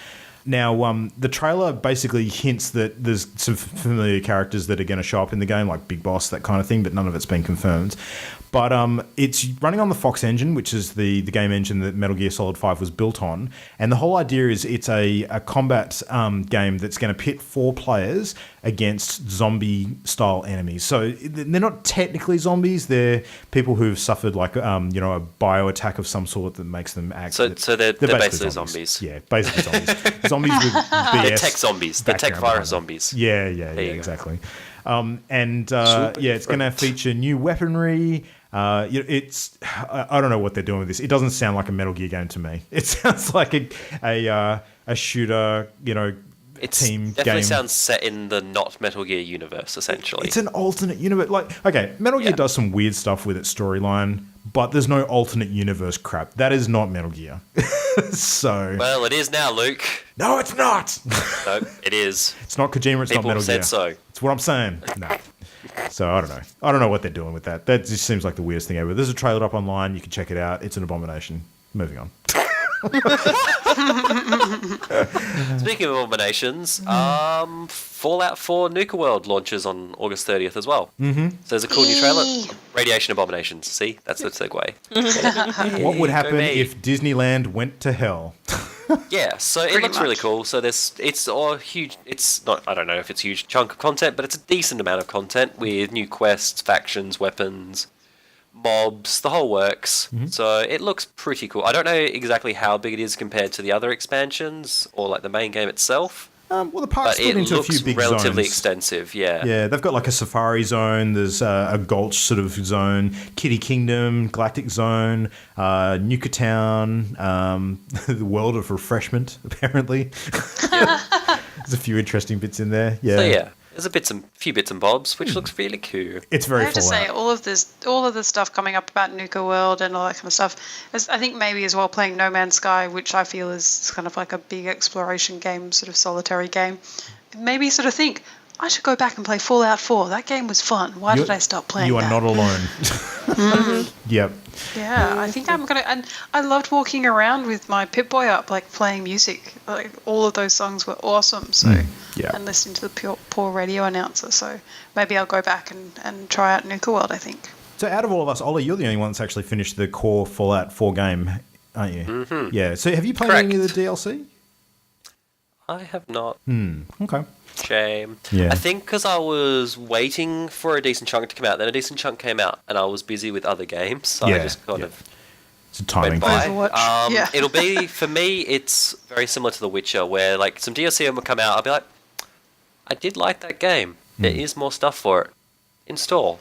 Now, the trailer basically hints that there's some familiar characters that are going to show up in the game, like Big Boss, that kind of thing, but none of it's been confirmed. But it's running on the Fox engine, which is the game engine that Metal Gear Solid 5 was built on. And the whole idea is it's a combat game that's going to pit 4 players against zombie-style enemies. So they're not technically zombies. They're people who've suffered like a bio attack of some sort that makes them act. So they're basically zombies. Yeah, basically zombies. Zombies with BS. They're tech zombies. They're tech virus zombies. Yeah, exactly. It's going to feature new weaponry. I don't know what they're doing with this. It doesn't sound like a Metal Gear game to me. It sounds like a shooter, team definitely game. Sounds set in the not Metal Gear universe, essentially. It's an alternate universe. Metal Gear does some weird stuff with its storyline, but there's no alternate universe crap. That is not Metal Gear. Well, it is now, Luke. No, it's not. No, it is. It's not Kojima. It's not Metal Gear. People said so. That's what I'm saying. No. So I don't know. I don't know what they're doing with that. That just seems like the weirdest thing ever. There's a trailer up online. You can check it out. It's an abomination. Moving on. Speaking of abominations, Fallout 4 Nuke World launches on August 30th as well. Mm-hmm. So there's a cool new trailer. Radiation abominations. See, that's the segue. What would happen if Disneyland went to hell? Yeah, so it looks really cool. So it's a huge. It's not. I don't know if it's a huge chunk of content, but it's a decent amount of content with new quests, factions, weapons, mobs, the whole works. Mm-hmm. So it looks pretty cool. I don't know exactly how big it is compared to the other expansions or like the main game itself. The park's split into a few big zones. Relatively extensive, yeah. Yeah, they've got like a safari zone. There's a Gulch sort of zone, Kitty Kingdom, Galactic Zone, Nuke Town, the World of Refreshment, apparently. There's a few interesting bits in there. Yeah. So yeah. There's a few bits and bobs, which looks really cool. It's very. I have to say, all of the stuff coming up about Nuka World and all that kind of stuff, I think maybe as well playing No Man's Sky, which I feel is kind of like a big exploration game, sort of solitary game. Maybe sort of think, I should go back and play Fallout 4. That game was fun. Why did I stop playing You are that? not alone. Yep. Yeah, I think I'm going to... And I loved walking around with my Pip-Boy up, like playing music. Like all of those songs were awesome. So and listening to the poor radio announcer. So maybe I'll go back and try out Nuka World, I think. So out of all of us, Ollie, you're the only one that's actually finished the core Fallout 4 game, aren't you? Mm-hmm. Yeah. So have you played any of the DLC? I have not. Okay. Shame. Yeah. I think because I was waiting for a decent chunk to come out, then a decent chunk came out, and I was busy with other games, so I just kind of it's a timing went thing. by. It'll be, for me, it's very similar to The Witcher, where like some DLC will come out, I'll be like, I did like that game. There is more stuff for it. Install.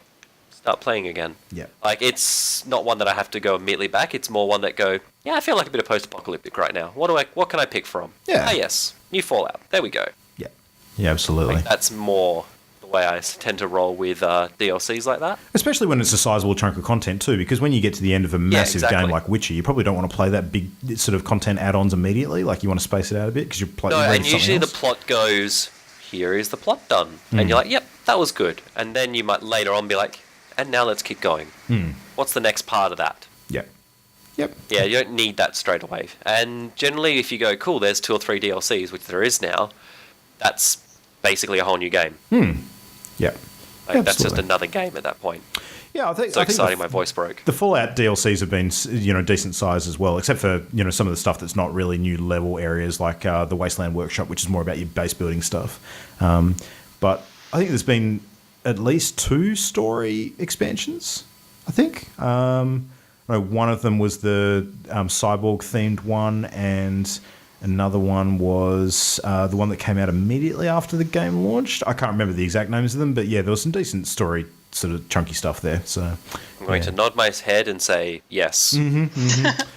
Start playing again. Yeah. Like, it's not one that I have to go immediately back. It's more one that I feel like a bit of post-apocalyptic right now. What can I pick from? Yeah. Yes. New Fallout. There we go. Yeah. Yeah, absolutely. Like, that's more the way I tend to roll with DLCs like that. Especially when it's a sizable chunk of content too, because when you get to the end of a massive game like Witcher, you probably don't want to play that big sort of content add-ons immediately. Like, you want to space it out a bit because you're playing. No, and usually the plot goes, here is the plot done. And you're like, yep, that was good. And then you might later on be like, and now let's keep going. What's the next part of that? Yep. Yep. Yeah, you don't need that straight away. And generally, if you go, cool, there's 2 or 3 DLCs, which there is now, that's basically a whole new game. Yep. Like, that's just another game at that point. Yeah, I think so exciting. My voice broke. The Fallout DLCs have been, decent size as well, except for some of the stuff that's not really new level areas like the Wasteland Workshop, which is more about your base building stuff. But I think there's been at least 2 story expansions. I think one of them was the cyborg themed one, and another one was the one that came out immediately after the game launched. I can't remember the exact names of them, but yeah, there was some decent story sort of chunky stuff there. So I'm going to nod my head and say yes.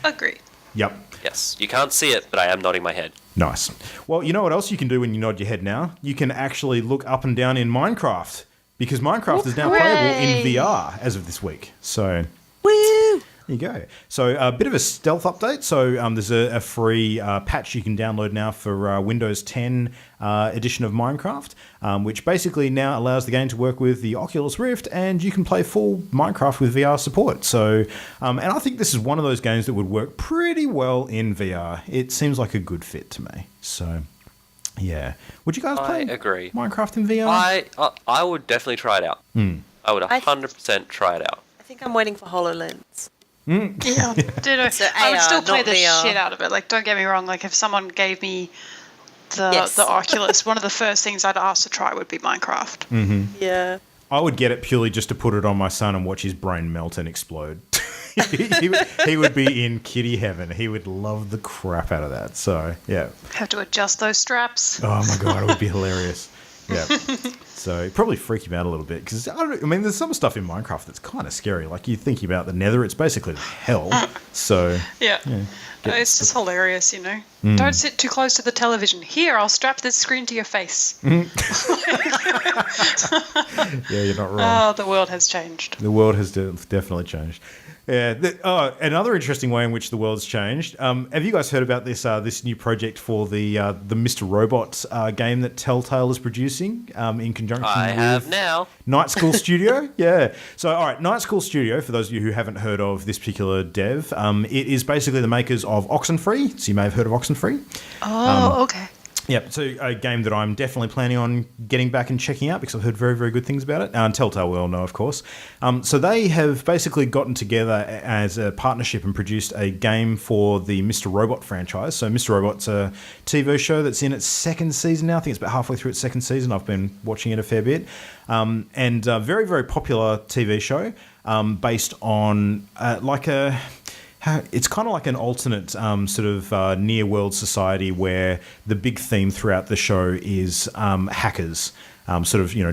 Agree. Yep. Yes. You can't see it, but I am nodding my head. Nice. Well, you know what else you can do when you nod your head now? You can actually look up and down in Minecraft, because Minecraft is now playable in VR as of this week. So, Woo! there you go. So a bit of a stealth update. So there's a free patch you can download now for Windows 10 edition of Minecraft, which basically now allows the game to work with the Oculus Rift, and you can play full Minecraft with VR support. So, and I think this is one of those games that would work pretty well in VR. It seems like a good fit to me. So, yeah. Would you guys play agree. Minecraft in VR? I would definitely try it out. I would 100% try it out. I think I'm waiting for HoloLens. Yeah, ditto. So I would AR, still play not the VR. shit out of it. Like, don't get me wrong. Like, if someone gave me the Yes. Oculus, one of the first things I'd ask to try would be Minecraft. Yeah. I would get it purely just to put it on my son and watch his brain melt and explode. he would be in kiddie heaven. He would love the crap out of that. So, yeah. Have to adjust those straps. Oh, my God, it would be hilarious. Yeah. So, it'd probably freak him out a little bit. Because, I mean, there's some stuff in Minecraft that's kind of scary. Like, you think about the nether, it's basically hell. So, Yeah. It's just hilarious, you know. Don't sit too close to the television. Here, I'll strap this screen to your face. yeah, you're not wrong. Oh, the world has changed. The world has definitely changed. Yeah. Another interesting way in which the world's changed. Have you guys heard about this this new project for the Mr. Robot game that Telltale is producing in conjunction I with have now. Night School Studio? Yeah. So, all right, Night School Studio, for those of you who haven't heard of this particular dev, it is basically the makers of Oxenfree. So you may have heard of Oxenfree. Oh, okay. Yep, so a game that I'm definitely planning on getting back and checking out because I've heard very, very good things about it. Telltale we all know, of course. So they have basically gotten together as a partnership and produced a game for the Mr. Robot franchise. So Mr. Robot's a TV show that's in its second season now. I think it's about halfway through its second season. I've been watching it a fair bit. And a very, very popular TV show based on it's kind of like an alternate near world society where the big theme throughout the show is hackers,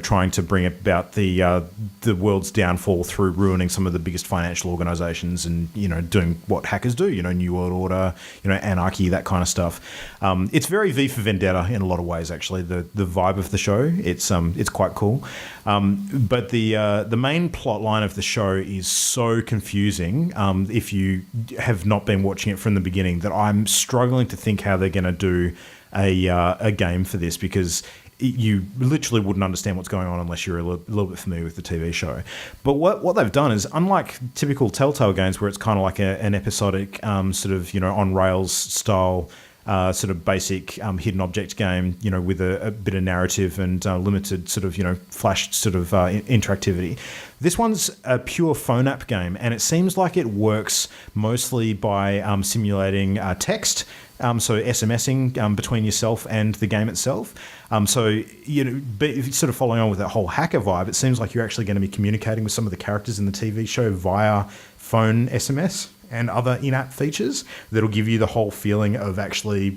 trying to bring about the world's downfall through ruining some of the biggest financial organizations and, doing what hackers do, New World Order, anarchy, that kind of stuff. It's very V for Vendetta in a lot of ways, actually, the vibe of the show. It's quite cool. But the main plot line of the show is so confusing if you have not been watching it from the beginning that I'm struggling to think how they're going to do a game for this because you literally wouldn't understand what's going on unless you're a little bit familiar with the TV show. But what they've done is, unlike typical Telltale games where it's kind of like an episodic on rails style basic hidden object game, with a bit of narrative and limited flash interactivity. This one's a pure phone app game, and it seems like it works mostly by simulating text, so SMSing between yourself and the game itself. Following on with that whole hacker vibe, it seems like you're actually going to be communicating with some of the characters in the TV show via phone SMS and other in-app features that'll give you the whole feeling of actually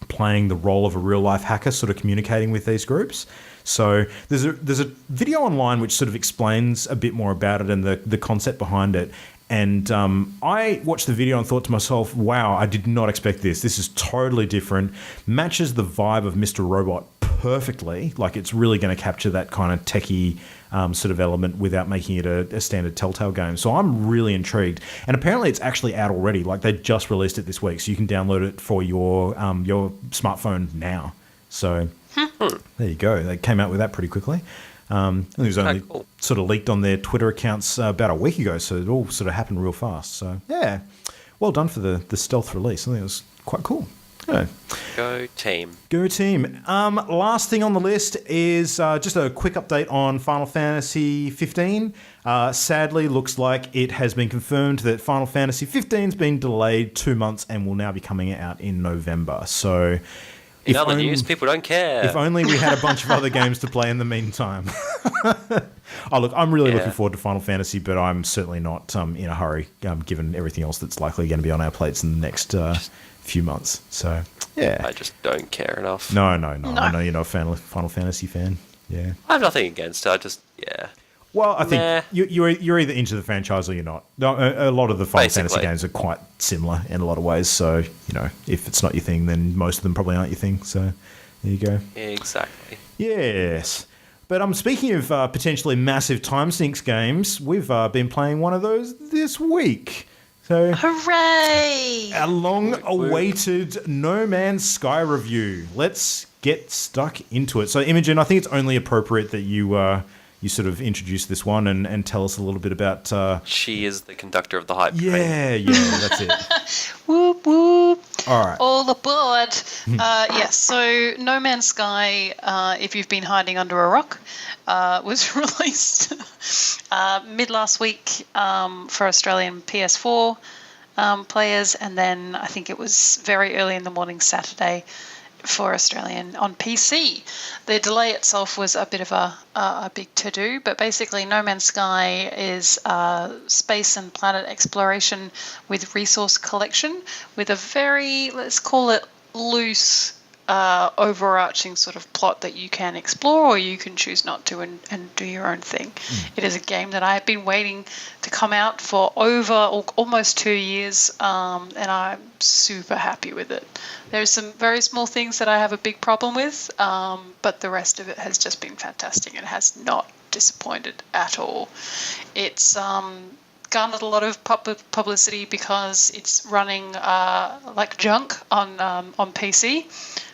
playing the role of a real-life hacker, sort of communicating with these groups. So there's a video online which sort of explains a bit more about it and the concept behind it. And I watched the video and thought to myself, wow, I did not expect this. This is totally different. Matches the vibe of Mr. Robot perfectly. Like, it's really going to capture that kind of techie element without making it a standard Telltale game. So I'm really intrigued. And apparently it's actually out already. Like, they just released it this week. So you can download it for your smartphone now. So there you go. They came out with that pretty quickly. I think it was only sort of leaked on their Twitter accounts about a week ago, so it all sort of happened real fast. So, yeah, well done for the stealth release. I think it was quite cool. Yeah. Go team. Go team. Last thing on the list is just a quick update on Final Fantasy 15. Sadly, looks like it has been confirmed that Final Fantasy 15 has been delayed 2 months and will now be coming out in November. So, in other news, people don't care. If only we had a bunch of other games to play in the meantime. I'm really looking forward to Final Fantasy, but I'm certainly not in a hurry, given everything else that's likely going to be on our plates in the next few months. So, yeah. I just don't care enough. No. I know you're not a Final Fantasy fan. Yeah. I have nothing against it. Well, I think you're either into the franchise or you're not. A lot of the Final Fantasy games are quite similar in a lot of ways. So, if it's not your thing, then most of them probably aren't your thing. So, there you go. Exactly. Yes. But speaking of potentially massive time sinks games, we've been playing one of those this week. So, hooray! A long-awaited No Man's Sky review. Let's get stuck into it. So, Imogen, I think it's only appropriate that you sort of introduce this one and tell us a little bit about... She is the conductor of the hype train. Yeah, that's it. Whoop, whoop. All right. All aboard. Yes, so No Man's Sky, if you've been hiding under a rock, was released mid last week for Australian PS4 players, and then I think it was very early in the morning Saturday for Australian on PC. The delay itself was a bit of a big to-do, but basically No Man's Sky is space and planet exploration with resource collection with a very, let's call it, loose overarching sort of plot that you can explore or you can choose not to and do your own thing. It is a game that I have been waiting to come out for almost 2 years, and I'm super happy with it. There's some very small things that I have a big problem with, but the rest of it has just been fantastic and has not disappointed at all. It's garnered a lot of publicity because it's running like junk on PC,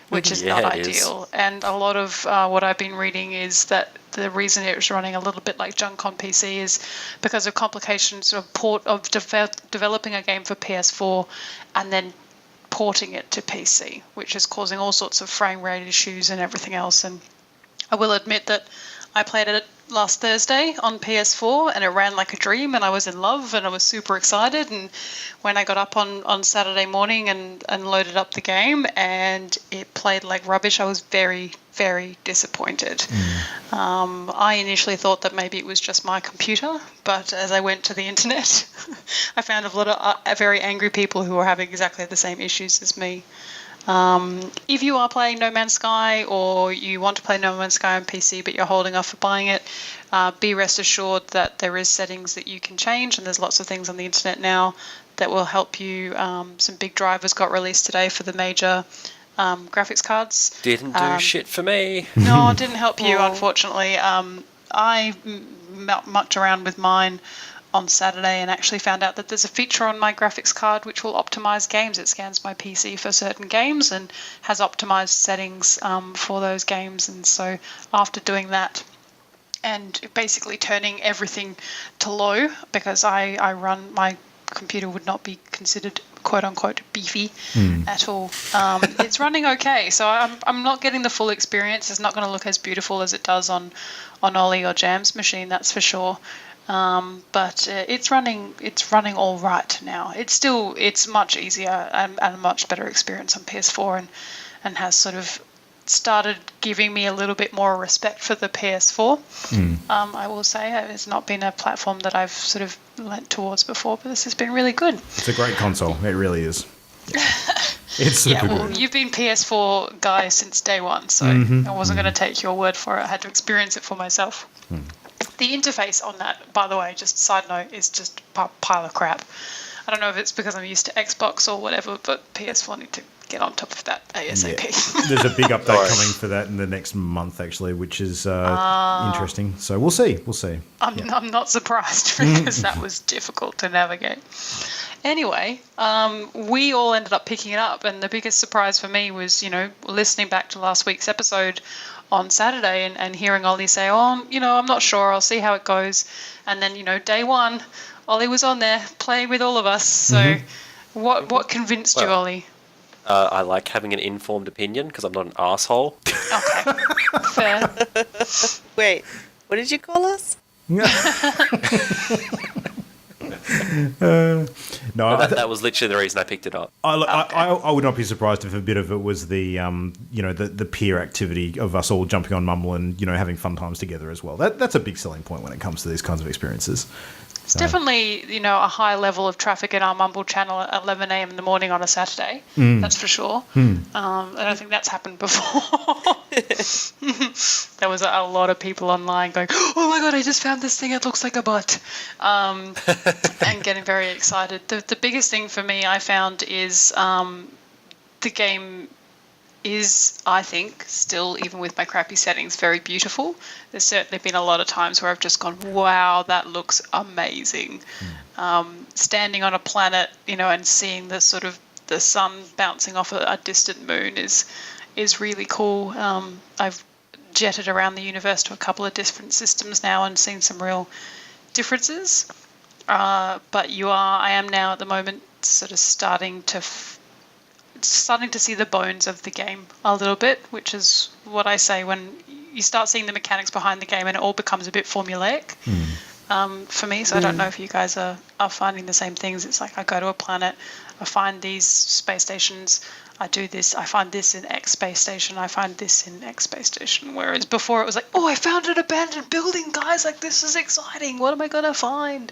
which is not ideal. And a lot of what I've been reading is that the reason it was running a little bit like junk on PC is because of complications of developing a game for PS4 and then porting it to PC, which is causing all sorts of frame rate issues and everything else. And I will admit that I played it last Thursday on PS4 and it ran like a dream and I was in love and I was super excited, and when I got up on Saturday morning and loaded up the game and it played like rubbish, I was very, very disappointed. I initially thought that maybe it was just my computer, but as I went to the internet I found a lot of very angry people who were having exactly the same issues as me. If you are playing No Man's Sky or you want to play No Man's Sky on PC but you're holding off for buying it, be rest assured that there is settings that you can change, and there's lots of things on the internet now that will help you. Some big drivers got released today for the major graphics cards. Didn't do shit for me. No, it didn't help you, unfortunately. I mucked around with mine on Saturday and actually found out that there's a feature on my graphics card which will optimize games. It scans my PC for certain games and has optimized settings for those games. And so after doing that and basically turning everything to low, because I run, my computer would not be considered quote unquote beefy at all. It's running okay. So I'm not getting the full experience. It's not going to look as beautiful as it does on Ollie or Jam's machine, that's for sure. But it's running all right now. It's much easier and a much better experience on PS4 and has sort of started giving me a little bit more respect for the PS4. I will say it's not been a platform that I've sort of lent towards before, but this has been really good. It's a great console. It really is. Yeah. It's super good. You've been PS4 guy since day one, so I wasn't going to take your word for it. I had to experience it for myself. The interface on that, by the way, just side note, is just a pile of crap. I don't know if it's because I'm used to Xbox or whatever, but PS4 need to get on top of that ASAP. Yeah. There's a big update coming for that in the next month, actually, which is interesting. So we'll see. I'm not surprised because that was difficult to navigate. Anyway, we all ended up picking it up, and the biggest surprise for me was, listening back to last week's episode on Saturday and hearing Ollie say, I'm not sure, I'll see how it goes. And then, day one, Ollie was on there playing with all of us. So what convinced you, Ollie? I like having an informed opinion because I'm not an asshole. Okay, fair. Wait, what did you call us? No, that was literally the reason I picked it up. I would not be surprised if a bit of it was the the peer activity of us all jumping on Mumble and having fun times together as well. That's a big selling point when it comes to these kinds of experiences. It's definitely a high level of traffic in our Mumble channel at 11 a.m. in the morning on a Saturday. That's for sure. I don't think that's happened before. There was a lot of people online going, "Oh my god, I just found this thing. It looks like a butt," and getting very excited. The biggest thing for me I found is the game is, I think, still, even with my crappy settings, very beautiful. There's certainly been a lot of times where I've just gone, wow, that looks amazing. Standing on a planet, and seeing the sort of the sun bouncing off a distant moon is really cool. I've jetted around the universe to a couple of different systems now and seen some real differences. But I am now at the moment sort of starting to see the bones of the game a little bit, which is what I say when you start seeing the mechanics behind the game and it all becomes a bit formulaic for me. So I don't know if you guys are finding the same things. It's like I go to a planet, I find these space stations, I do this, I find this in X space station, I find this in X space station. Whereas before it was like, oh, I found an abandoned building, guys, like this is exciting, what am I going to find?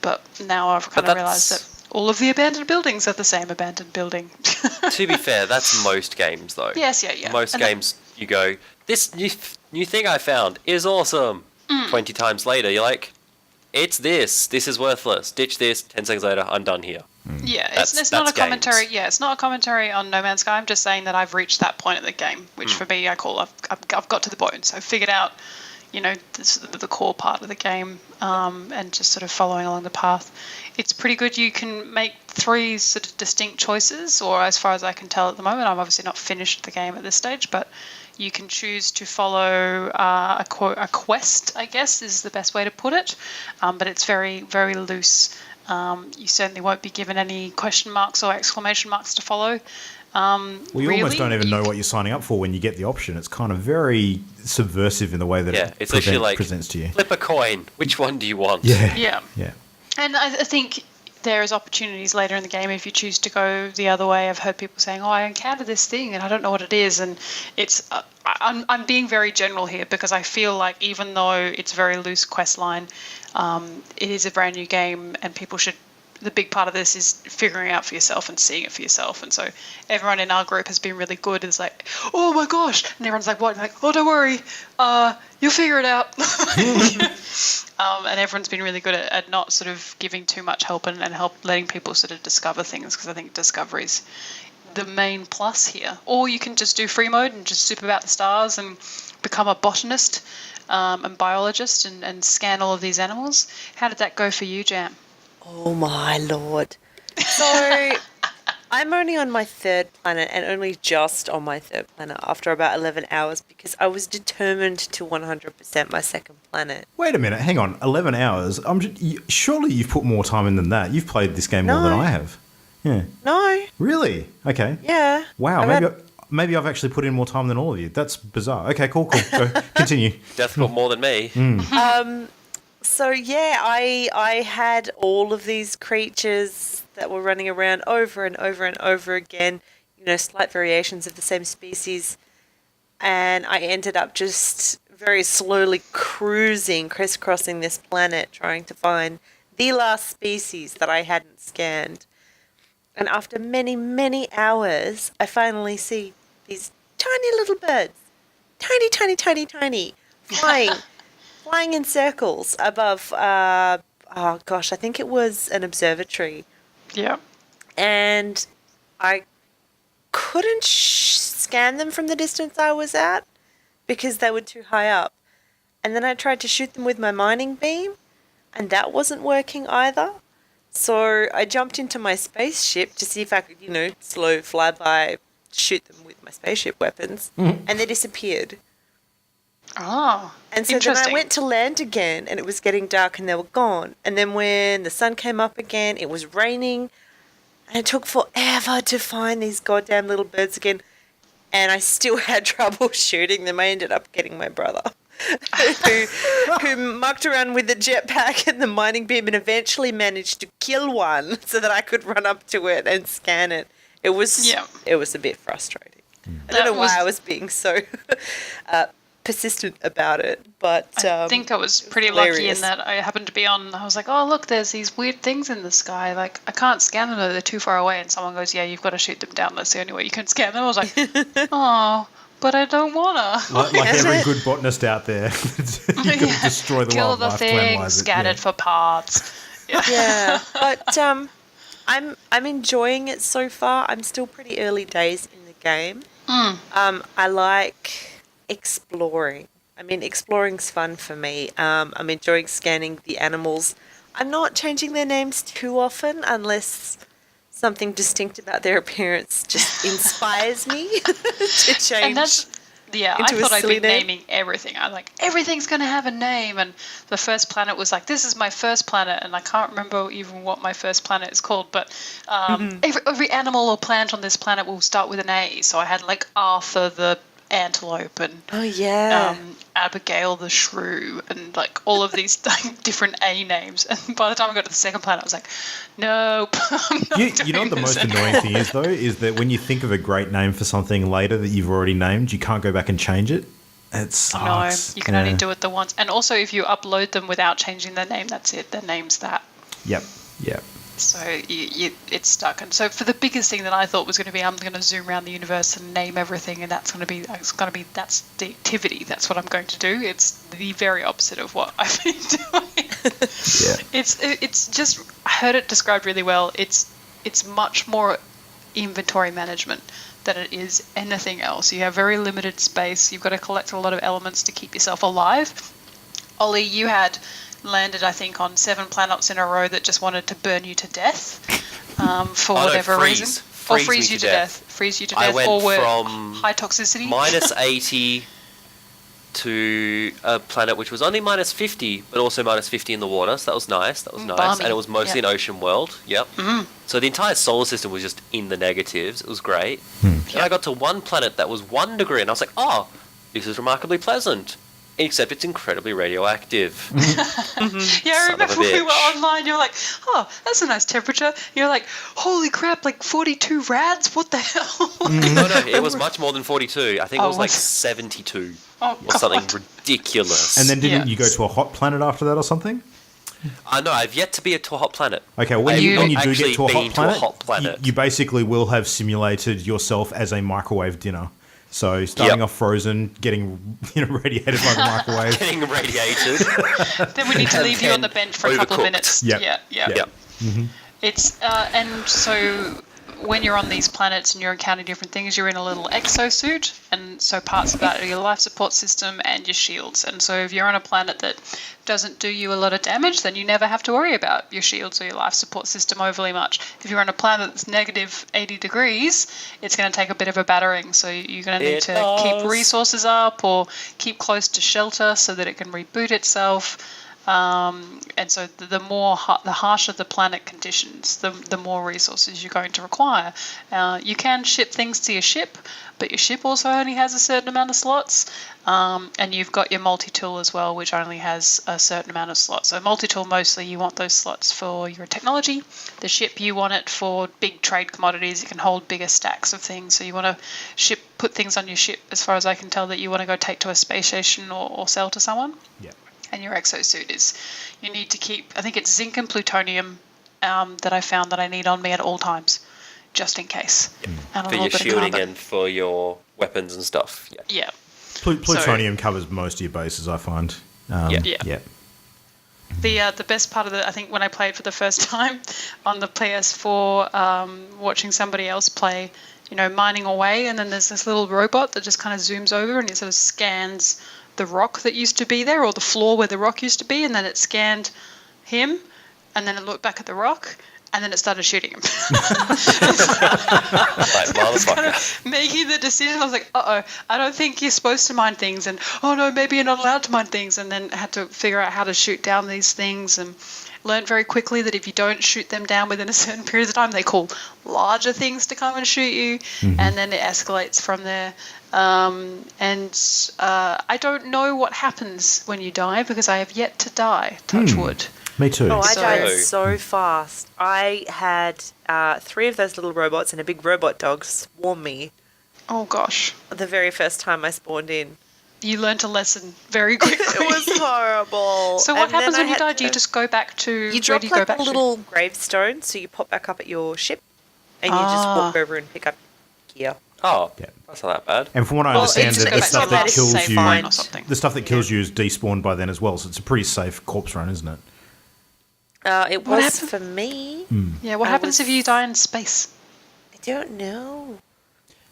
But now I've kind of realised that all of the abandoned buildings are the same abandoned building. To be fair, that's most games, though. Yes, yeah. Most games, you go, this new thing I found is awesome. 20 times later, you're like, it's this. This is worthless. Ditch this. 10 seconds later, I'm done here. Yeah, it's not a commentary. Yeah, it's not a commentary on No Man's Sky. I'm just saying that I've reached that point in the game, which for me I call I've got to the bones. I've figured out, the core part of the game, and just sort of following along the path. It's pretty good. You can make 3 sort of distinct choices, or as far as I can tell at the moment, I'm obviously not finished the game at this stage, but you can choose to follow a quest, I guess is the best way to put it, but it's very, very loose. You certainly won't be given any question marks or exclamation marks to follow. Well, you almost don't even know what you're signing up for when you get the option. It's kind of very subversive in the way that it's literally like, presents to you. Flip a coin. Which one do you want? Yeah. And I think there's opportunities later in the game if you choose to go the other way. I've heard people saying, "Oh, I encountered this thing and I don't know what it is," and it's. I'm being very general here because I feel like even though it's a very loose quest line, it is a brand new game and people should. The big part of this is figuring it out for yourself and seeing it for yourself. And so everyone in our group has been really good. It's like, oh my gosh. And everyone's like, what? And like, oh, don't worry. You'll figure it out. And everyone's been really good at not sort of giving too much help and letting people sort of discover things, because I think discovery's the main plus here. Or you can just do free mode and just super about the stars and become a botanist and biologist and scan all of these animals. How did that go for you, Jam? Oh my lord. So I'm only on my 3rd planet, and only just on my 3rd planet after about 11 hours, because I was determined to 100% my 2nd planet. Wait a minute, hang on, 11 hours? Surely you've put more time in than that. You've played this game more than I have. Yeah. No. Really? Okay. Yeah. Wow, maybe I've actually put in more time than all of you. That's bizarre. Okay, cool. Go, continue. Definitely more than me. So yeah, I had all of these creatures that were running around over and over and over again, slight variations of the same species, and I ended up just very slowly crisscrossing this planet, trying to find the last species that I hadn't scanned. And after many, many hours, I finally see these tiny little birds, tiny, flying in circles above, I think it was an observatory. Yeah. And I couldn't scan them from the distance I was at because they were too high up. And then I tried to shoot them with my mining beam, and that wasn't working either. So I jumped into my spaceship to see if I could, slow flyby, shoot them with my spaceship weapons, and they disappeared. Oh, and so then I went to land again, and it was getting dark, and they were gone. And then when the sun came up again, it was raining, and it took forever to find these goddamn little birds again. And I still had trouble shooting them. I ended up getting my brother, who mucked around with the jetpack and the mining beam, and eventually managed to kill one so that I could run up to it and scan it. It was a bit frustrating. I don't know why I was being so persistent about it, but I think I was pretty lucky in that I happened to be on. I was like, oh look, there's these weird things in the sky. Like I can't scan them; they're too far away. And someone goes, yeah, you've got to shoot them down. That's the only way you can scan them. I was like, oh, but I don't wanna. Like every good botanist out there, you can destroy the Kill wildlife. the thing, scattered for parts. Yeah, but I'm enjoying it so far. I'm still pretty early days in the game. I like exploring. I mean, exploring's fun for me. I'm enjoying scanning the animals. I'm not changing their names too often unless something distinct about their appearance just inspires me to change. And that's, I thought I'd be name. naming everything. I was like, everything's going to have a name. And the first planet was like, this is my first planet. And I can't remember even what my first planet is called. But every animal or plant on this planet will start with an A. So I had like Arthur the antelope and Abigail the shrew and like all of these different A names. And by the time I got to the second planet, I was like, nope. You know what the most annoying thing is, though, is that when you think of a great name for something later that you've already named, you can't go back and change it. It sucks. No, you can only do it the once. And also, if you upload them without changing their name, that's it. Their name's that. Yep. So it's stuck. And so for the biggest thing that I thought was going to be, I'm going to zoom around the universe and name everything, and that's the activity. That's what I'm going to do. It's the very opposite of what I've been doing. It's just, I heard it described really well. It's much more inventory management than it is anything else. You have very limited space. You've got to collect a lot of elements to keep yourself alive. Ollie, you had landed, I think, on 7 planets in a row that just wanted to burn you to death for whatever reason. Or freeze you to death. Freeze you to death. I went or were from high toxicity. minus 80 to a planet which was only minus 50, but also minus 50 in the water. So that was nice. Balmy. And it was mostly an ocean world. Yep. So the entire solar system was just in the negatives. It was great. And I got to one planet that was 1 degree, and I was like, oh, this is remarkably pleasant. Except it's incredibly radioactive. I remember when we were online, you're like, oh, that's a nice temperature. You're like, holy crap, like 42 rads? What the hell? No, it was much more than 42. I think it was like 72 or something ridiculous. And then didn't you go to a hot planet after that or something? No, I've yet to be to a hot planet. Okay, when you do get to a hot planet, planet, you basically will have simulated yourself as a microwave dinner. So starting off frozen, getting radiated by the microwave. Getting radiated. Then we need to leave you on the bench for a couple of minutes. Yep. Yeah. It's and so when you're on these planets and you're encountering different things, you're in a little exosuit, and so parts of that are your life support system and your shields. And so if you're on a planet that doesn't do you a lot of damage, then you never have to worry about your shields or your life support system overly much. If you're on a planet that's negative 80 degrees, it's going to take a bit of a battering. So you're going to need to keep resources up or keep close to shelter so that it can reboot itself. And so the harsher the planet conditions, the more resources you're going to require. You can ship things to your ship, but your ship also only has a certain amount of slots. And you've got your multi-tool as well, which only has a certain amount of slots. So multi-tool, mostly you want those slots for your technology. The ship, you want it for big trade commodities. It can hold bigger stacks of things. So you want to put things on your ship, as far as I can tell, that you want to go take to a space station or sell to someone. Yeah. And your exosuit is, you need to keep, I think it's zinc and plutonium that I found that I need on me at all times, just in case. And for your shielding and for your weapons and stuff. Yeah. Plutonium covers most of your bases, I find. The best part of I think when I played for the first time on the PS4, watching somebody else play, mining away, and then there's this little robot that just kind of zooms over and it sort of scans the rock that used to be there, or the floor where the rock used to be, and then it scanned him, and then it looked back at the rock, and then it started shooting him. Kind of making the decision. I was like, I don't think you're supposed to mine things, and oh no, maybe you're not allowed to mine things, and then I had to figure out how to shoot down these things, and learned very quickly that if you don't shoot them down within a certain period of time, they call larger things to come and shoot you, and then it escalates from there. I don't know what happens when you die because I have yet to die, touch wood. Me too. Oh, I died so fast. I had 3 of those little robots and a big robot dog swarm me. Oh, gosh. The very first time I spawned in. You learnt a lesson very quickly. It was horrible. So what happens when you die? Do you just go back to... You drop like a little gravestone, so you pop back up at your ship, and you just walk over and pick up gear. Oh, Yeah. that's not that bad. And from what I Well, understand, it's the stuff that kills safe you, fine or something. the stuff that kills you is despawned by then as well. So it's a pretty safe corpse run, isn't it? It What was happened? for me. Yeah, what happens if you die in space? I don't know.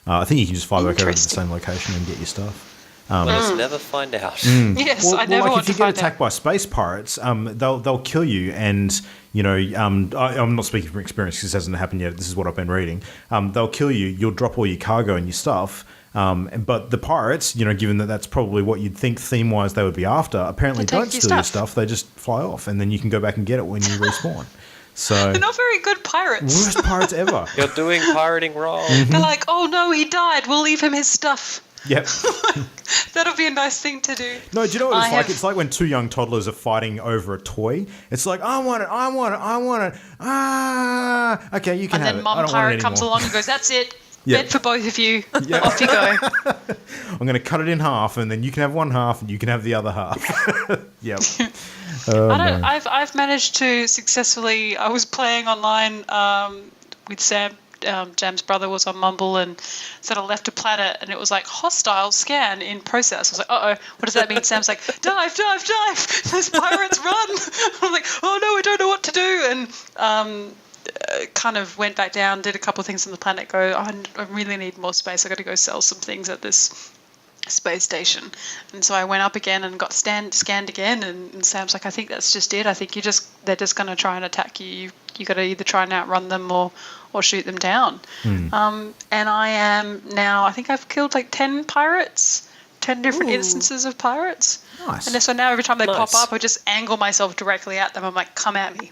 I think you can just fly back over to the Interesting. same location and get your stuff. Let us never find out. Yes, I never like want if you to get find attacked out. by space pirates, they'll kill you, and I'm not speaking from experience because this hasn't happened yet. This is what I've been reading. They'll kill you. You'll drop all your cargo and your stuff. But the pirates, given that that's probably what you'd think theme-wise they would be after, apparently They take don't your steal your stuff. stuff. They just fly off, and then you can go back and get it when you respawn. So They're not very good pirates. worst pirates ever. You're doing pirating wrong. They're like, oh no, he died. We'll leave him his stuff. Yep. That'll be a nice thing to do. No, do you know what it's I like? have- It's like when two young toddlers are fighting over a toy. It's like, I want it, I want it, I want it. Ah, okay, you can And have then it. I Mum don't want Pirate it comes anymore. along and goes, that's it. Yeah. Bed for both of you. Yeah. Off you go. I'm going to cut it in half, and then you can have one half, and you can have the other half. Yep. I've managed to successfully. I was playing online with Sam. Jam's brother was on Mumble and sort of left a planet, and it was like hostile scan in process. I was like, what does that mean? Sam's like, dive, those pirates run. I'm like, oh no, I don't know what to do, and kind of went back down, did a couple of things on the planet, I really need more space. I got to go sell some things at this space station. And so I went up again and got scanned again, and Sam's like, I think that's just it. I think they're just going to try and attack you. You got to either try and outrun them or shoot them down. And I am now, I think I've killed like 10 pirates, 10 different instances of pirates. Nice. And so now every time they pop Nice. up, I just angle myself directly at them. I'm like, come at me.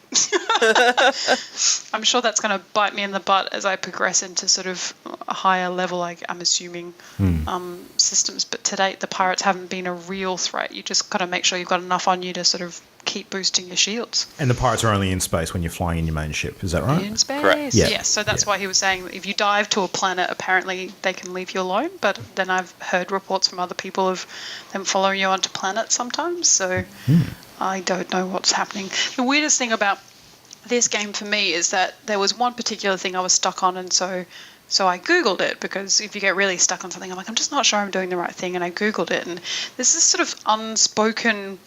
I'm sure that's going to bite me in the butt as I progress into sort of a higher level, I'm assuming, systems. But to date, the pirates haven't been a real threat. You just got to make sure you've got enough on you to sort of keep boosting your shields. And the pirates are only in space when you're flying in your main ship. Is that right? In space. Correct. Yeah. Yes, so that's why he was saying that if you dive to a planet, apparently they can leave you alone. But then I've heard reports from other people of them following you onto planets sometimes. So I don't know what's happening. The weirdest thing about this game for me is that there was one particular thing I was stuck on, and so I Googled it, because if you get really stuck on something, I'm like, I'm just not sure I'm doing the right thing, and I Googled it, and there's this sort of unspoken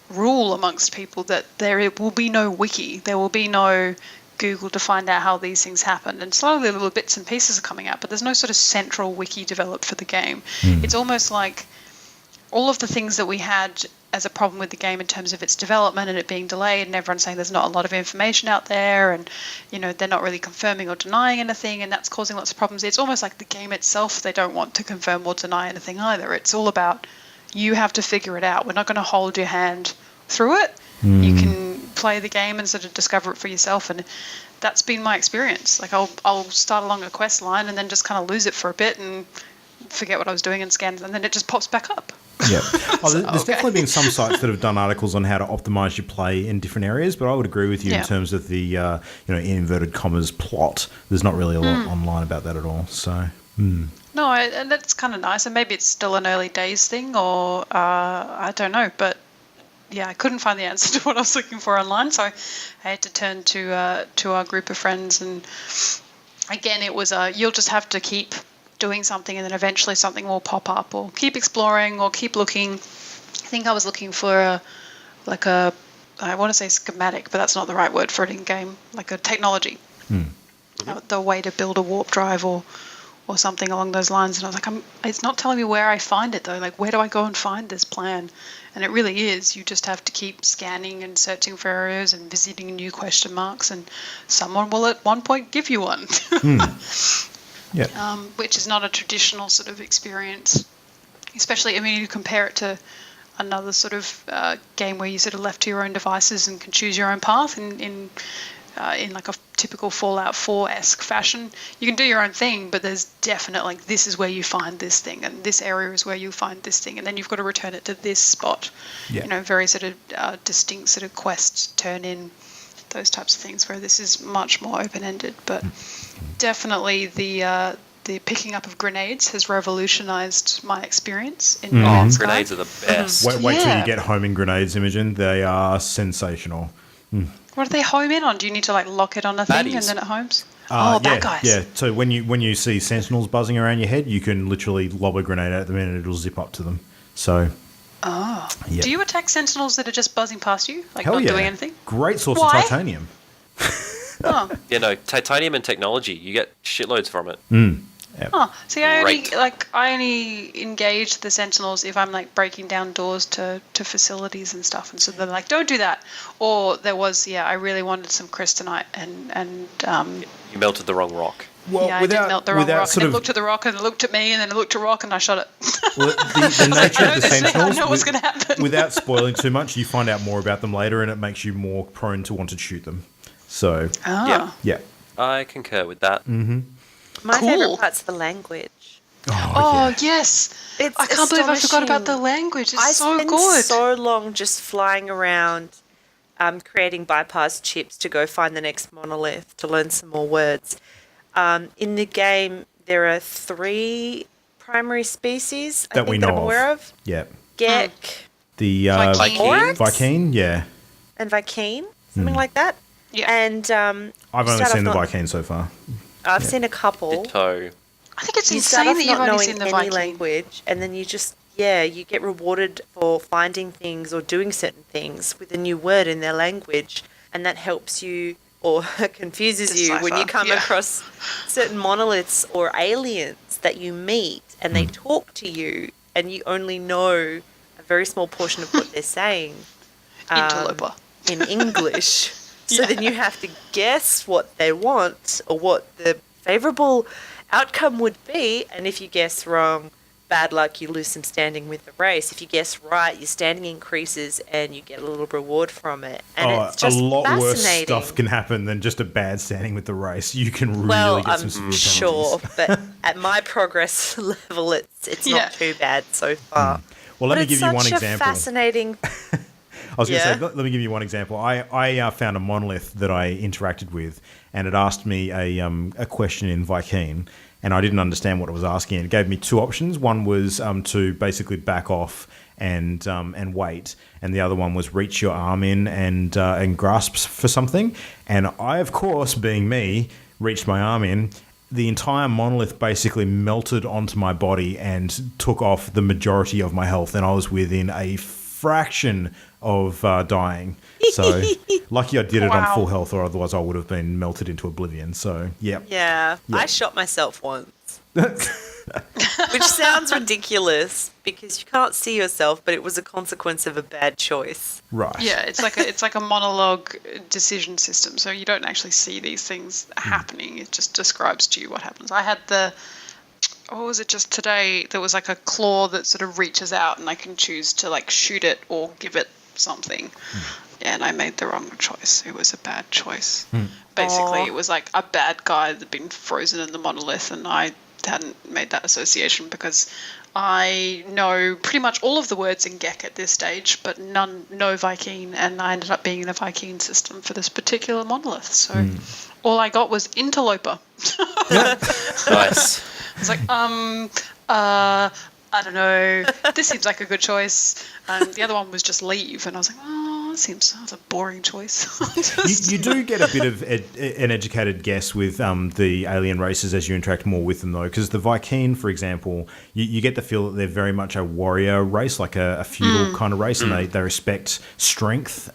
rule amongst people that there will be no wiki, there will be no Google to find out how these things happen, and slowly little bits and pieces are coming out, but there's no sort of central wiki developed for the game. It's almost like all of the things that we had as a problem with the game in terms of its development and it being delayed, and everyone's saying there's not a lot of information out there, and they're not really confirming or denying anything, and that's causing lots of problems. It's almost like the game itself, they don't want to confirm or deny anything either. It's all about, you have to figure it out. We're not going to hold your hand through it. You can play the game and sort of discover it for yourself, and that's been my experience. Like I'll start along a quest line and then just kind of lose it for a bit and forget what I was doing and scan, and then it just pops back up. Yeah. There's definitely been some sites that have done articles on how to optimize your play in different areas, but I would agree with you in terms of the in inverted commas plot. There's not really a lot online about that at all. So. No, and that's kind of nice, and maybe it's still an early days thing, or I don't know, but yeah, I couldn't find the answer to what I was looking for online, so I had to turn to our group of friends, and again, it was you'll just have to keep doing something, and then eventually something will pop up, or keep exploring, or keep looking. I think I was looking for I want to say schematic, but that's not the right word for it in game, like a technology, the way to build a warp drive or something along those lines. And I was like, it's not telling me where I find it though. Like, where do I go and find this plan? And it really is. You just have to keep scanning and searching for areas and visiting new question marks, and someone will at one point give you one. Yeah. Which is not a traditional sort of experience. Especially, I mean, you compare it to another sort of game where you sort of left to your own devices and can choose your own path in like a typical Fallout 4-esque fashion. You can do your own thing, but there's definitely, like, this is where you find this thing, and this area is where you find this thing, and then you've got to return it to this spot. Yeah. Very sort of distinct sort of quests, turn in, those types of things, where this is much more open-ended. But definitely the picking up of grenades has revolutionized my experience in No Man's Sky. Grenades are the best. Wait till Yeah. you get homing grenades, Imogen. They are sensational. What do they home in on? Do you need to like lock it on a thing and Fatties. then it homes? bad guys. Yeah. So when you see sentinels buzzing around your head, you can literally lob a grenade at them and it'll zip up to them. So. Oh. Yeah. Do you attack sentinels that are just buzzing past you, like Hell not yeah. doing anything? Great source Why? of titanium. Oh. Yeah, no, titanium and technology. You get shitloads from it. Yep. Oh, see, I Great. only engage the sentinels if I'm like breaking down doors to facilities and stuff, and so they're like, don't do that. Or there was, I really wanted some crystalite, and You melted the wrong rock. Well, I did melt the wrong rock, and it of looked at the rock, and it looked at me, and then it looked at rock, and I shot it. well, the nature of the sentinels. I know what's going to happen. Without spoiling too much, you find out more about them later, and it makes you more prone to want to shoot them. So, yeah. I concur with that. Mm-hmm. My Cool. favourite part's the language. Oh, yes. It's I can't believe I forgot about astonishing. the language. It's I so spent good. so long just flying around, creating bypass chips to go find the next monolith to learn some more words. In the game, there are 3 primary species That we know I'm aware of. Yeah. Gek The Vikings. Viking, yeah. and Vikine, something like that. Yeah. And I've you only start seen the off not- Viking so far. I've seen a couple. Ditto. I think it's You start insane off that you've not only knowing seen the any Viking. language, and then you just you get rewarded for finding things or doing certain things with a new word in their language, and that helps you or confuses you when you Decipher, come yeah. across certain monoliths or aliens that you meet, and they talk to you, and you only know a very small portion of what they're saying. Interloper. In English. So then you have to guess what they want or what the favourable outcome would be. And if you guess wrong, bad luck, you lose some standing with the race. If you guess right, your standing increases and you get a little reward from it. And it's just a lot worse fascinating. stuff can happen than just a bad standing with the race. You can really Well, get I'm some severe sure, penalties. but at my progress level, it's Yeah. not too bad so far. Well, let But me it's give you one such a example. fascinating. I was going to Yeah. say, let me give you one example. I found a monolith that I interacted with, and it asked me a question in Viking, and I didn't understand what it was asking. It gave me 2 options. One was to basically back off and wait, and the other one was reach your arm in and grasp for something. And I, of course, being me, reached my arm in. The entire monolith basically melted onto my body and took off the majority of my health, and I was within a fraction of dying. So lucky I did it on Wow. full health, or otherwise I would have been melted into oblivion. So yeah. Yeah, I shot myself once. Which sounds ridiculous because you can't see yourself, but it was a consequence of a bad choice. Right. Yeah, it's like a monologue decision system. So you don't actually see these things happening. It just describes to you what happens. I had what was it just today? There was like a claw that sort of reaches out, and I can choose to like shoot it or give it something. Yeah, and I made the wrong choice. It was a bad choice. Basically, Aw. it was like a bad guy that had been frozen in the monolith, and I hadn't made that association because I know pretty much all of the words in Gek at this stage, but no Viking, and I ended up being in a Viking system for this particular monolith. So all I got was interloper. Nice. I was like, I don't know. This seems like a good choice. The other one was just leave, and I was like, that's a boring choice. You do get a bit of an educated guess with the alien races as you interact more with them, though, because the Viking, for example, you get the feel that they're very much a warrior race, like a feudal kind of race, and they respect strength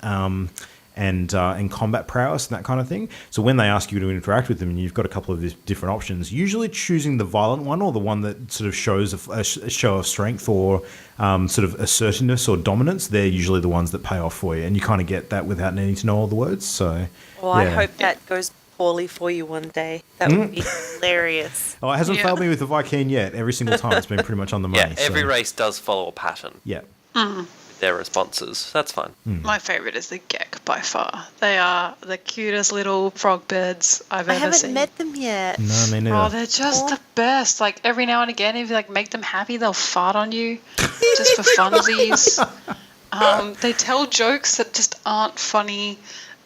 and combat prowess and that kind of thing. So when they ask you to interact with them, and you've got a couple of different options, usually choosing the violent one or the one that sort of shows a show of strength or sort of assertiveness or dominance, they're usually the ones that pay off for you, and you kind of get that without needing to know all the words. So, Well, I hope that goes poorly for you one day. That would be hilarious. Oh, it hasn't Yeah. failed me with the Viking yet. Every single time it's been pretty much on the money. Yeah, every so, race does follow a pattern Yeah. with their responses. That's fine. My favourite is the Gek by far. They are the cutest little frog birds I've I ever haven't seen. met them yet. No, me neither. Oh, they're just the best. Like every now and again, if you like make them happy, they'll fart on you just for funsies. They tell jokes that just aren't funny.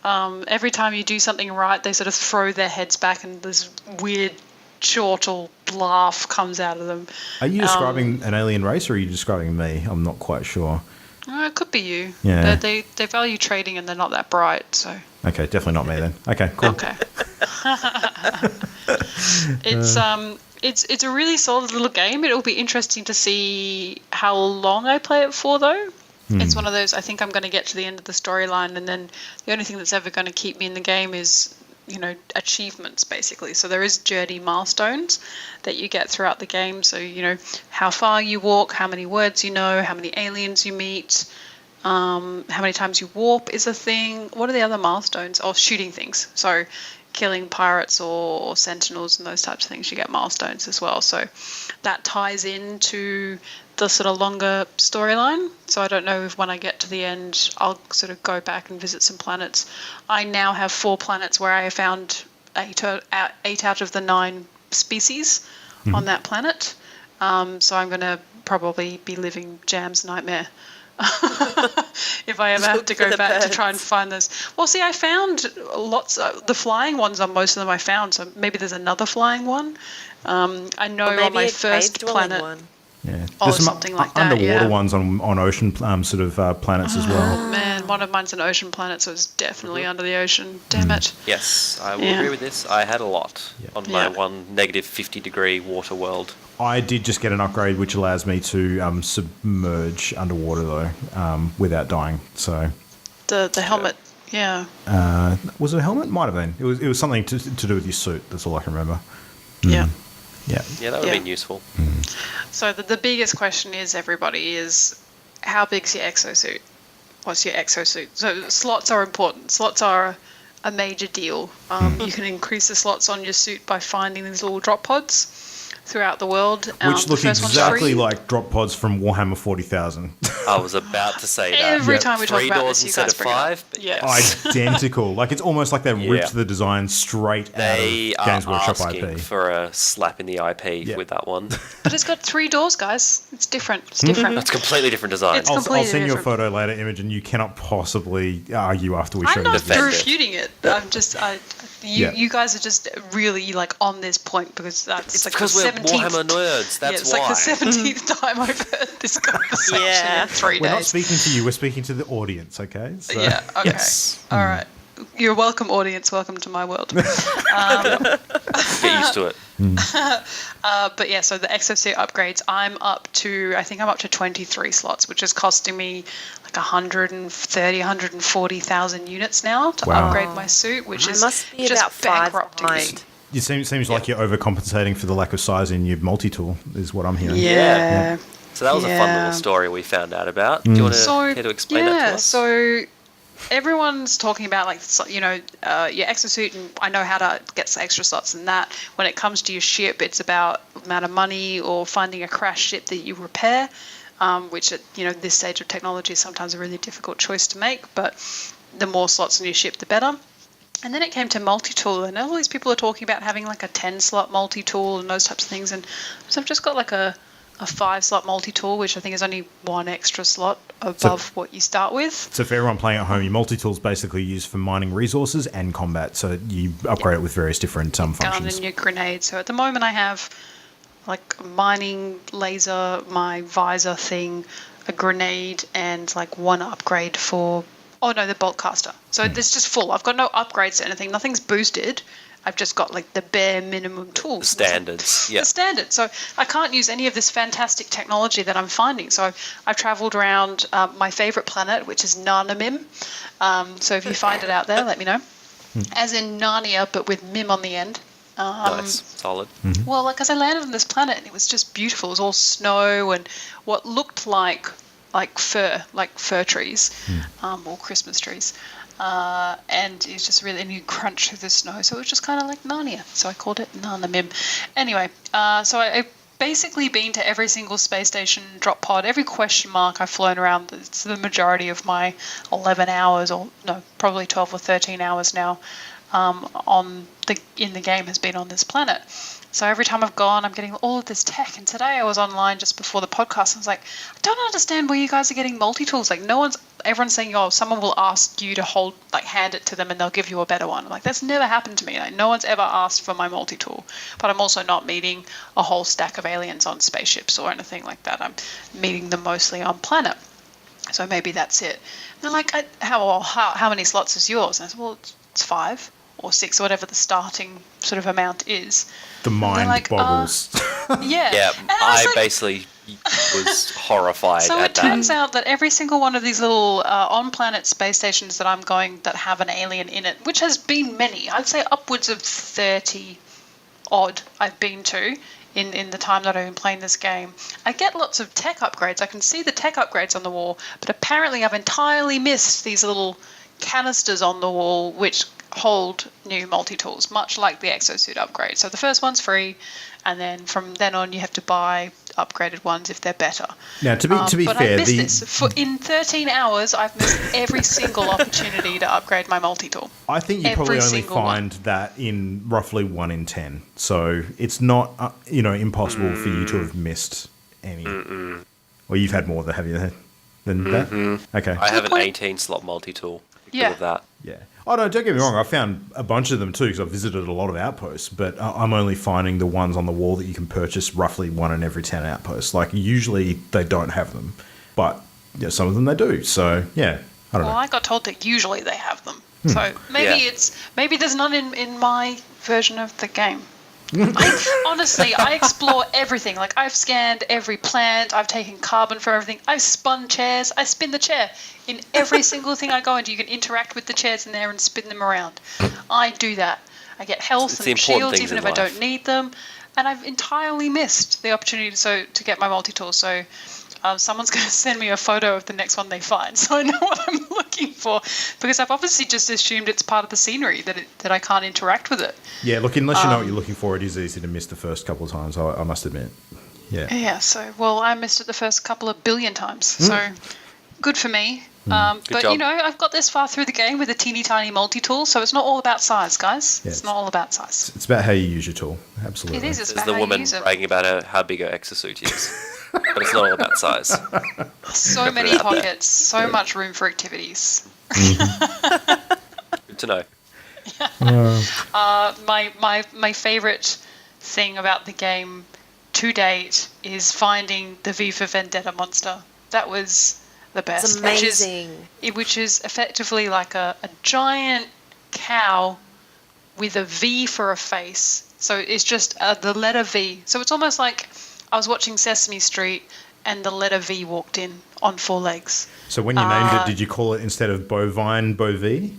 Every time you do something right, they sort of throw their heads back, and this weird chortle laugh comes out of them. Are you describing an alien race, or are you describing me? I'm not quite sure. It could be you. Yeah. They value trading, and they're not that bright. So Okay, definitely not me then. Okay, cool. okay. It's a really solid little game. It'll be interesting to see how long I play it for, though. It's one of those, I think I'm going to get to the end of the storyline, and then the only thing that's ever going to keep me in the game is, achievements, basically. So there is journey milestones that you get throughout the game. So, how far you walk, how many words you know, how many aliens you meet, how many times you warp is a thing. What are the other milestones? Oh, shooting things. So killing pirates or sentinels and those types of things, you get milestones as well. So that ties into the sort of longer storyline. So I don't know if when I get to the end, I'll sort of go back and visit some planets. I now have 4 planets where I have found 8 out of the 9 species on that planet. So I'm going to probably be living Jam's nightmare if I ever have to go back to try and find those. Well, see, I found lots of the flying ones on most of them I found, so maybe there's another flying one. I know on my first planet. Yeah, or there's some something like that. Underwater ones on ocean planets as well. Oh man, one of mine's an ocean planet, so it's definitely under the ocean. Damn it. Yes, I will agree with this. I had a lot on my one -50-degree water world. I did just get an upgrade which allows me to submerge underwater though, without dying. So the helmet, was it a helmet? Might have been. It was something to do with your suit. That's all I can remember. Yeah. Yeah, that would have been useful. So the biggest question is, everybody, is how big's your exosuit? What's your exosuit? So slots are important. Slots are a major deal. You can increase the slots on your suit by finding these little drop pods throughout the world. Which look exactly like drop pods from Warhammer 40,000. I was about to say that. Every time we talk 3 about doors this, you instead guys of bring it 5. up. Yes. Identical. Like, it's almost like they've ripped the design straight out of Games Workshop IP. For a slap in the IP with that one. But it's got 3 doors, guys. It's different. It's different. That's completely different design. It's I'll completely send you a different. photo later, Imogen. You cannot possibly argue after we show I'm you not this. refuting it. I'm just, you guys are just really like on this point because that's It's like because the we're 17th. Warhammer nerds. That's It's why. like the 17th time I've heard this conversation in 3 We're not days. speaking to you. We're speaking to the audience. Okay. So. Yeah. Okay. Yes. All right. You're welcome, audience. Welcome to my world. Get used to it. But yeah, so the exosuit upgrades, I think I'm up to 23 slots, which is costing me like 140,000 units now to upgrade my suit, which is must be just about 5 bankrupting me. behind. It seems like you're overcompensating for the lack of size in your multi-tool, is what I'm hearing. Yeah. So that was a fun little story we found out about. Do you want to care to explain that to us? So everyone's talking about your exosuit, and I know how to get some extra slots in that. When it comes to your ship, it's about the amount of money or finding a crashed ship that you repair, which at this stage of technology is sometimes a really difficult choice to make. But the more slots on your ship, the better. And then it came to multi-tool, and all these people are talking about having like a 10-slot multi-tool and those types of things. And so I've just got like a 5-slot multi-tool, which I think is only 1 extra slot above what you start with. So for everyone playing at home, your multi-tool is basically used for mining resources and combat. So you upgrade it with various different functions. Gun and your grenade. So at the moment I have like a mining laser, my visor thing, a grenade, and like 1 upgrade for... Oh no, the bolt caster. So it's just full. I've got no upgrades to anything. Nothing's boosted. I've just got like the bare minimum tools. The standards. The standards. So I can't use any of this fantastic technology that I'm finding. So I've traveled around my favorite planet, which is Narnamim. So if you find it out there, let me know. As in Narnia, but with Mim on the end. Nice. Solid. Well, because I landed on this planet and it was just beautiful. It was all snow and what looked like fir trees, or Christmas trees. And it's just really, and you crunch through the snow. So it was just kind of like Narnia. So I called it Narnamim. Anyway, so I've basically been to every single space station, drop pod, every question mark I've flown around. It's the majority of my 11 hours, or no, probably 12 or 13 hours now, in the game has been on this planet. So every time I've gone, I'm getting all of this tech. And today I was online just before the podcast. I was like, I don't understand where you guys are getting multi-tools. Like everyone's saying, oh, someone will ask you to hand it to them and they'll give you a better one. I'm like, that's never happened to me. Like, no one's ever asked for my multi-tool. But I'm also not meeting a whole stack of aliens on spaceships or anything like that. I'm meeting them mostly on planet. So maybe that's it. And they're like, how many slots is yours? And I said, well, it's 5. or 6 or whatever the starting sort of amount is. The mind like, boggles. Yeah. Yeah, And I like, basically was horrified so at it that. turns out that every single one of these little on-planet space stations that I'm going that have an alien in it, which has been many, I'd say upwards of 30 odd I've been to in the time that I've been playing this game, I get lots of tech upgrades. I can see the tech upgrades on the wall, but apparently I've entirely missed these little canisters on the wall which hold new multi-tools, much like the exosuit upgrade. So the first one's free, and then from then on you have to buy upgraded ones if they're better. Now, to be but fair, I missed this. In 13 hours, I've missed every single opportunity to upgrade my multi-tool. I think you probably only find that in roughly 1 in 10. So it's not, impossible for you to have missed any. Well, you've had more, have you, than that? Okay. I have an 18-slot multi-tool because of that. Yeah. Oh, no, don't get me wrong. I found a bunch of them too because I've visited a lot of outposts, but I'm only finding the ones on the wall that you can purchase roughly 1 in every 10 outposts. Like, usually they don't have them, but some of them they do. So, yeah, I don't know. Well, I got told that usually they have them. So maybe there's none in my version of the game. I explore everything. Like, I've scanned every plant, I've taken carbon for everything, I've spun chairs, I spin the chair. In every single thing I go into, you can interact with the chairs in there and spin them around. I do that. I get health and shields even if I don't need them. And I've entirely missed the opportunity to get my multi-tool. So someone's going to send me a photo of the next one they find, so I know what I'm looking for, because I've obviously just assumed it's part of the scenery, that I can't interact with it. Yeah, look, unless you know what you're looking for, it is easy to miss the first couple of times, I must admit. Yeah, so, well, I missed it the first couple of billion times, so good for me. Good but, job. I've got this far through the game with a teeny tiny multi-tool, so it's not all about size, guys. Yeah, it's not all about size. It's about how you use your tool, absolutely. It is, it's There's about the how woman you use it. bragging about how big her exosuit is. But it's not all about size. So many pockets, so much room for activities. Good to know. My favourite thing about the game to date is finding the V for Vendetta monster. That was the best. It's amazing. Which is effectively like a giant cow with a V for a face. So it's just the letter V. So it's almost like I was watching Sesame Street and the letter V walked in on 4 legs. So when you named it, did you call it, instead of bovine, Bovie?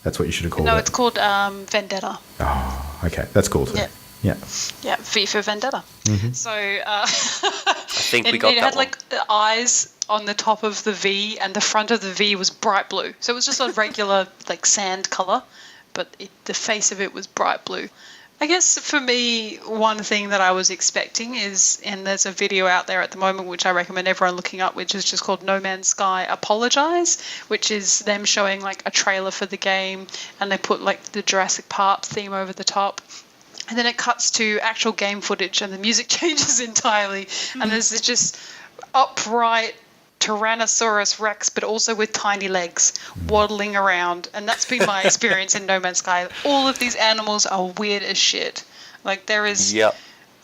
That's what you should have called it. No, it's called Vendetta. Oh, okay. That's cool too. Yeah, V for Vendetta. Mm-hmm. So I think we got it that had one. like the eyes on the top of the V, and the front of the V was bright blue. So it was just a regular like sand color, but the face of it was bright blue. I guess for me, one thing that I was expecting is, and there's a video out there at the moment which I recommend everyone looking up, which is just called No Man's Sky Apologize, which is them showing like a trailer for the game, and they put like the Jurassic Park theme over the top. And then it cuts to actual game footage and the music changes entirely. And there's this just upright Tyrannosaurus Rex, but also with tiny legs, waddling around. And that's been my experience in No Man's Sky. All of these animals are weird as shit. Like there is... Yep.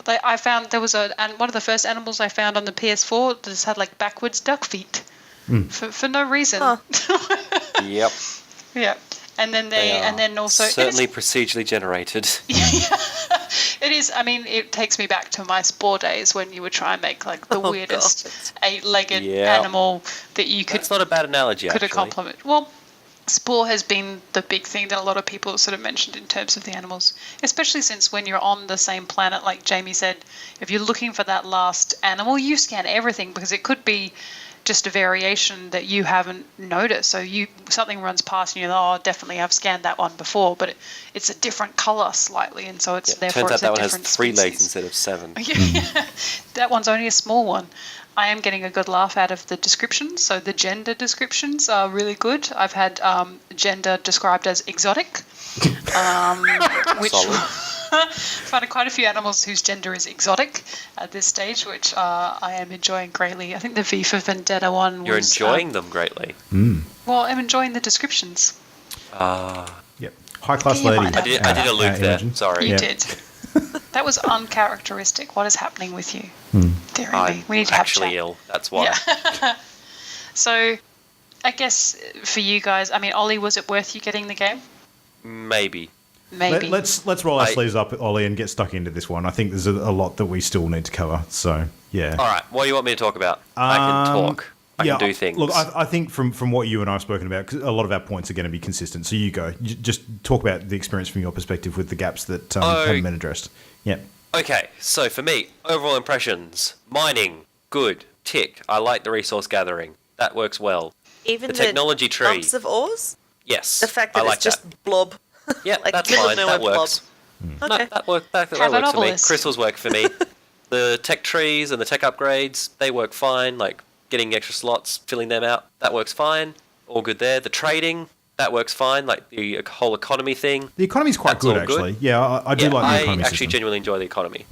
I found there was one of the first animals I found on the PS4 that just had like backwards duck feet for no reason. Huh. Yep. Yeah. And then also certainly procedurally generated. It is. I mean, it takes me back to my Spore days when you would try and make like the weirdest 8-legged animal that you could. That's not a bad analogy. Could actually. a compliment. Well, Spore has been the big thing that a lot of people sort of mentioned in terms of the animals, especially since when you're on the same planet, like Jamie said, if you're looking for that last animal, you scan everything because it could be just a variation that you haven't noticed. So something runs past and you're like, oh, definitely I've scanned that one before, but it's a different color slightly, and so it's therefore turns out it's a that one different has 3 species. legs instead of 7. That one's only a small one. I am getting a good laugh out of the descriptions. So the gender descriptions are really good. I've had gender described as exotic, which I found quite a few animals whose gender is exotic at this stage, which I am enjoying greatly. I think the V for Vendetta one You're was... enjoying them greatly. Well, I'm enjoying the descriptions. Yep. High-class Yeah, lady. I I did a loop there. Imogen. Sorry. You did. That was uncharacteristic. What is happening with you? Dear I'm me. We need to have actually chat. ill. That's why. Yeah. So, I guess for you guys, I mean, Ollie, was it worth you getting the game? Maybe. Maybe. Let's roll our sleeves up, Ollie, and get stuck into this one. I think there's a lot that we still need to cover. So yeah. All right. What do you want me to talk about? I can talk. I can do things. Look, I think from what you and I have spoken about, 'cause a lot of our points are going to be consistent. So you go. Just talk about the experience from your perspective with the gaps that haven't been addressed. Yeah. Okay, so for me, overall impressions. Mining, good. Tick. I like the resource gathering. That works well. Even the technology tree. Dumps of ores? Yes. The fact that I like it's just blob. Yeah, like that's fine. That works. Okay. No, that works for me. Crystals work for me. The tech trees and the tech upgrades, they work fine. Like getting extra slots, filling them out, that works fine. All good there. The trading, that works fine. Like the whole economy thing. The economy's quite good, actually. Yeah, I do like the economy I actually genuinely enjoy the economy.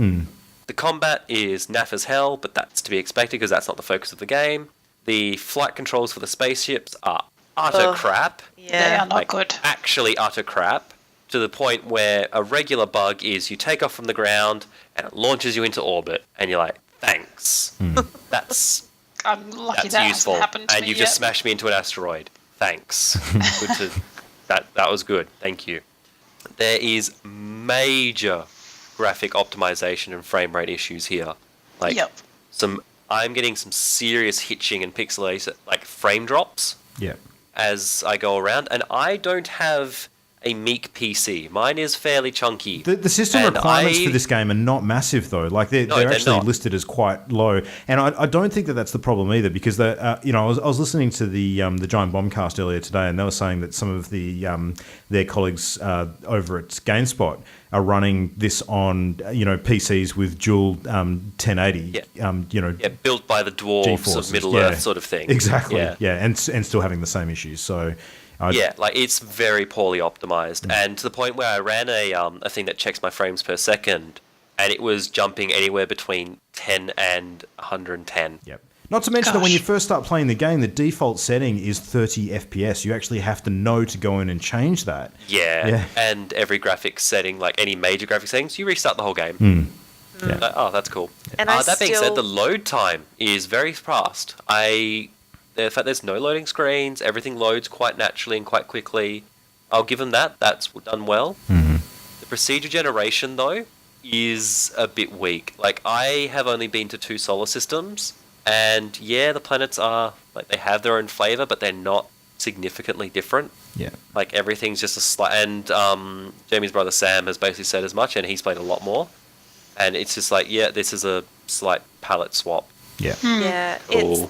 The combat is naff as hell, but that's to be expected because that's not the focus of the game. The flight controls for the spaceships are utter crap. Yeah, they are not good. Actually utter crap. To the point where a regular bug is you take off from the ground and it launches you into orbit, and you're like, thanks. I'm lucky that useful. hasn't happened to and me you've yet. just smashed me into an asteroid. Thanks. That was good. Thank you. There is major graphic optimization and frame rate issues here. Like I'm getting some serious hitching and pixelation, like frame drops. Yeah. As I go around, and I don't have a meek PC. Mine is fairly chunky. The system requirements for this game are not massive, though. Like they're actually listed as quite low, and I don't think that that's the problem either. Because I was listening to the Giant Bombcast earlier today, and they were saying that some of their colleagues over at GameSpot are running this on PCs with dual 1080. Built by the dwarves G-forces. of Middle Earth, sort of thing. Exactly. Yeah, and still having the same issues. So. It's very poorly optimized, and to the point where I ran a thing that checks my frames per second, and it was jumping anywhere between 10 and 110. Yep. Not to mention that when you first start playing the game, the default setting is 30 FPS. You actually have to know to go in and change that. Yeah. And every graphics setting, like any major graphics settings, you restart the whole game. Yeah. That's cool. And that being said, the load time is very fast. The fact there's no loading screens, everything loads quite naturally and quite quickly. I'll give them that. That's done well. The procedure generation, though, is a bit weak. Like, I have only been to 2 solar systems, and the planets are, like, they have their own flavor, but they're not significantly different. Yeah. Like, everything's just a slight... And Jamie's brother Sam has basically said as much, and he's played a lot more. And it's just like, this is a slight palette swap. Yeah. Yeah,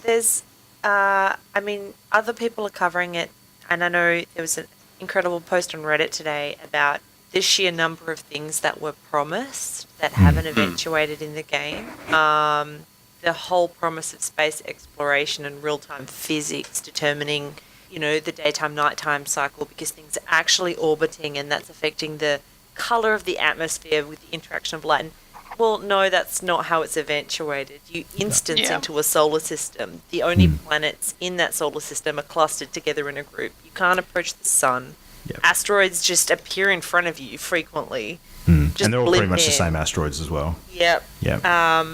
there's... other people are covering it, and I know there was an incredible post on Reddit today about the sheer number of things that were promised that haven't eventuated in the game. The whole promise of space exploration and real-time physics determining, the daytime-nighttime cycle because things are actually orbiting and that's affecting the color of the atmosphere with the interaction of light. Well, no, that's not how it's eventuated. You instance into a solar system. The only planets in that solar system are clustered together in a group. You can't approach the sun. Yep. Asteroids just appear in front of you frequently. And they're all pretty much the same asteroids as well. Yep. Yeah.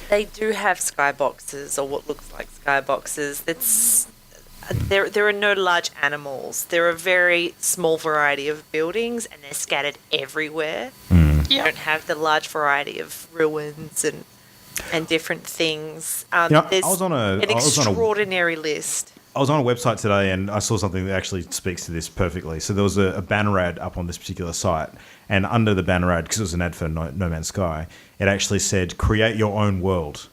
They do have skyboxes, or what looks like skyboxes. There are no large animals. There are a very small variety of buildings, and they're scattered everywhere. You don't have the large variety of ruins and different things. There's an extraordinary list. I was on a website today and I saw something that actually speaks to this perfectly. So there was a banner ad up on this particular site, and under the banner ad, because it was an ad for No Man's Sky, it actually said, create your own world.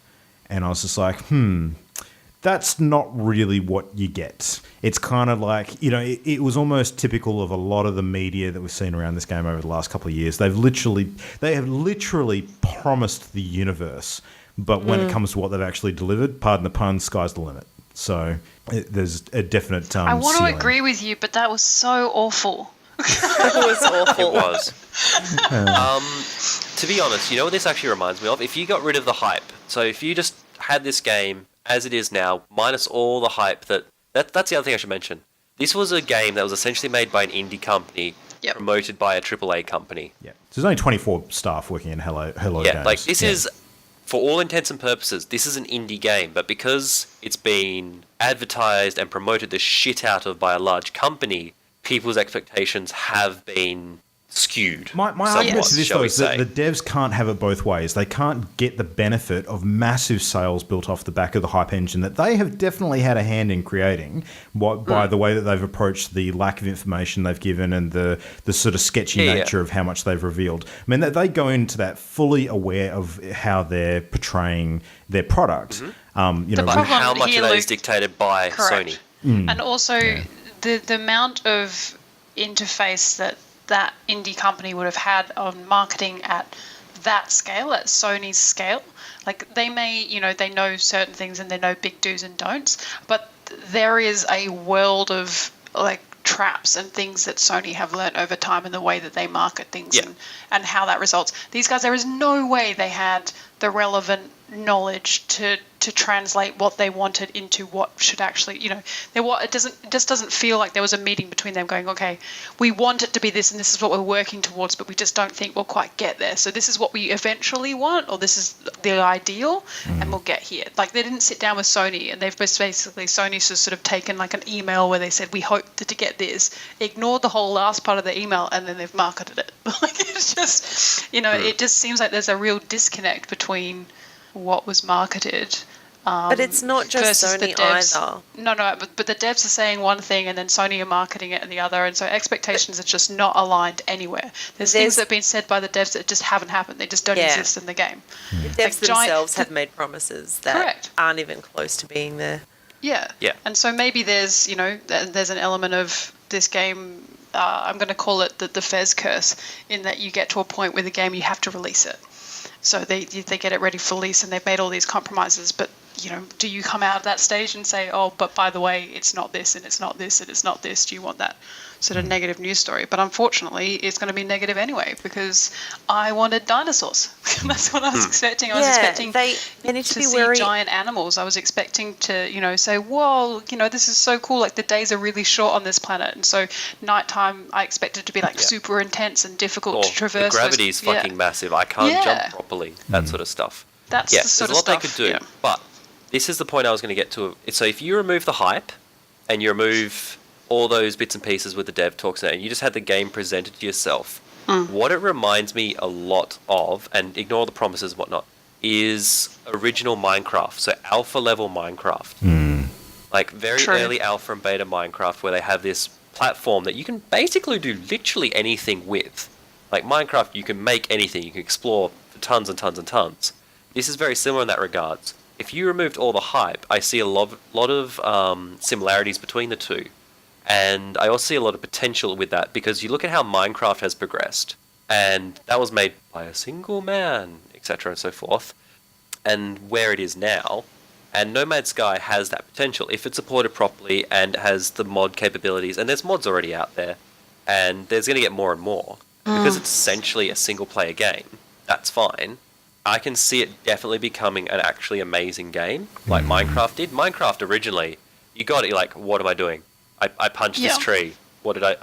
And I was just like, that's not really what you get. It's kind of like, it was almost typical of a lot of the media that we've seen around this game over the last couple of years. They have literally promised the universe, but when it comes to what they've actually delivered, pardon the pun, sky's the limit. So there's a definite I want ceiling. to agree with you, but that was so awful. It was awful. It was. To be honest, what this actually reminds me of? If you got rid of the hype, so if you just had this game as it is now, minus all the hype that's the other thing I should mention. This was a game that was essentially made by an indie company, promoted by a AAA company. Yeah. So there's only 24 staff working in Hello Games. Like this is, for all intents and purposes, this is an indie game, but because it's been advertised and promoted the shit out of by a large company, people's expectations have been skewed. My argument to this, shall though, we is that say. the devs can't have it both ways. They can't get the benefit of massive sales built off the back of the hype engine that they have definitely had a hand in creating by the way that they've approached the lack of information they've given and the sort of sketchy nature of how much they've revealed. I mean, that they go into that fully aware of how they're portraying their product. But how much of that is dictated by Correct. Sony? And also the amount of interface that indie company would have had on marketing at that scale, at Sony's scale. Like they may, they know certain things and they know big do's and don'ts, but there is a world of like traps and things that Sony have learned over time in the way that they market things and how that results. These guys, there is no way they had the relevant knowledge to translate what they wanted into what should actually, it just doesn't feel like there was a meeting between them going, okay, we want it to be this and this is what we're working towards, but we just don't think we'll quite get there. So this is what we eventually want, or this is the ideal, and we'll get here. Like they didn't sit down with Sony and they've basically, Sony's just sort of taken like an email where they said, we hope to get this, ignored the whole last part of the email, and then they've marketed it. Like it's just, it just seems like there's a real disconnect between what was marketed. But it's not just Sony either. No, but the devs are saying one thing and then Sony are marketing it and the other, and so expectations are just not aligned anywhere. There's things that have been said by the devs that just haven't happened. They just don't exist in the game. The devs themselves have made promises that aren't even close to being there. Yeah. And so maybe there's, there's an element of this game, I'm going to call it the Fez curse, in that you get to a point where the game, you have to release it. So they get it ready for release and they've made all these compromises, but do you come out of that stage and say, oh, but by the way, it's not this and it's not this and it's not this? Do you want that sort of negative news story? But unfortunately, it's going to be negative anyway because I wanted dinosaurs. That's what I was expecting. I was expecting they need to be see giant animals. I was expecting to, say, whoa, this is so cool. Like the days are really short on this planet. And so nighttime, I expected to be like super intense and difficult to traverse. The gravity is fucking massive. I can't jump properly. That sort of stuff. That's the sort of stuff. There's a lot they could do. But this is the point I was going to get to. So if you remove the hype and you remove all those bits and pieces with the dev talks and you just had the game presented to yourself, what it reminds me a lot of, and ignore the promises and whatnot, is original Minecraft. So alpha level Minecraft. Like very early alpha and beta Minecraft, where they have this platform that you can basically do literally anything with. Like Minecraft, you can make anything. You can explore for tons and tons and tons. This is very similar in that regards. If you removed all the hype, I see a lot of similarities between the two. And I also see a lot of potential with that because you look at how Minecraft has progressed. And that was made by a single man, etc. and so forth. And where it is now. And No Man's Sky has that potential if it's supported properly and has the mod capabilities. And there's mods already out there. And there's going to get more and more. Because it's essentially a single-player game. That's fine. I can see it definitely becoming an actually amazing game, like Minecraft did. Minecraft originally, you got it, you're like, what am I doing? I punched this tree. What did I...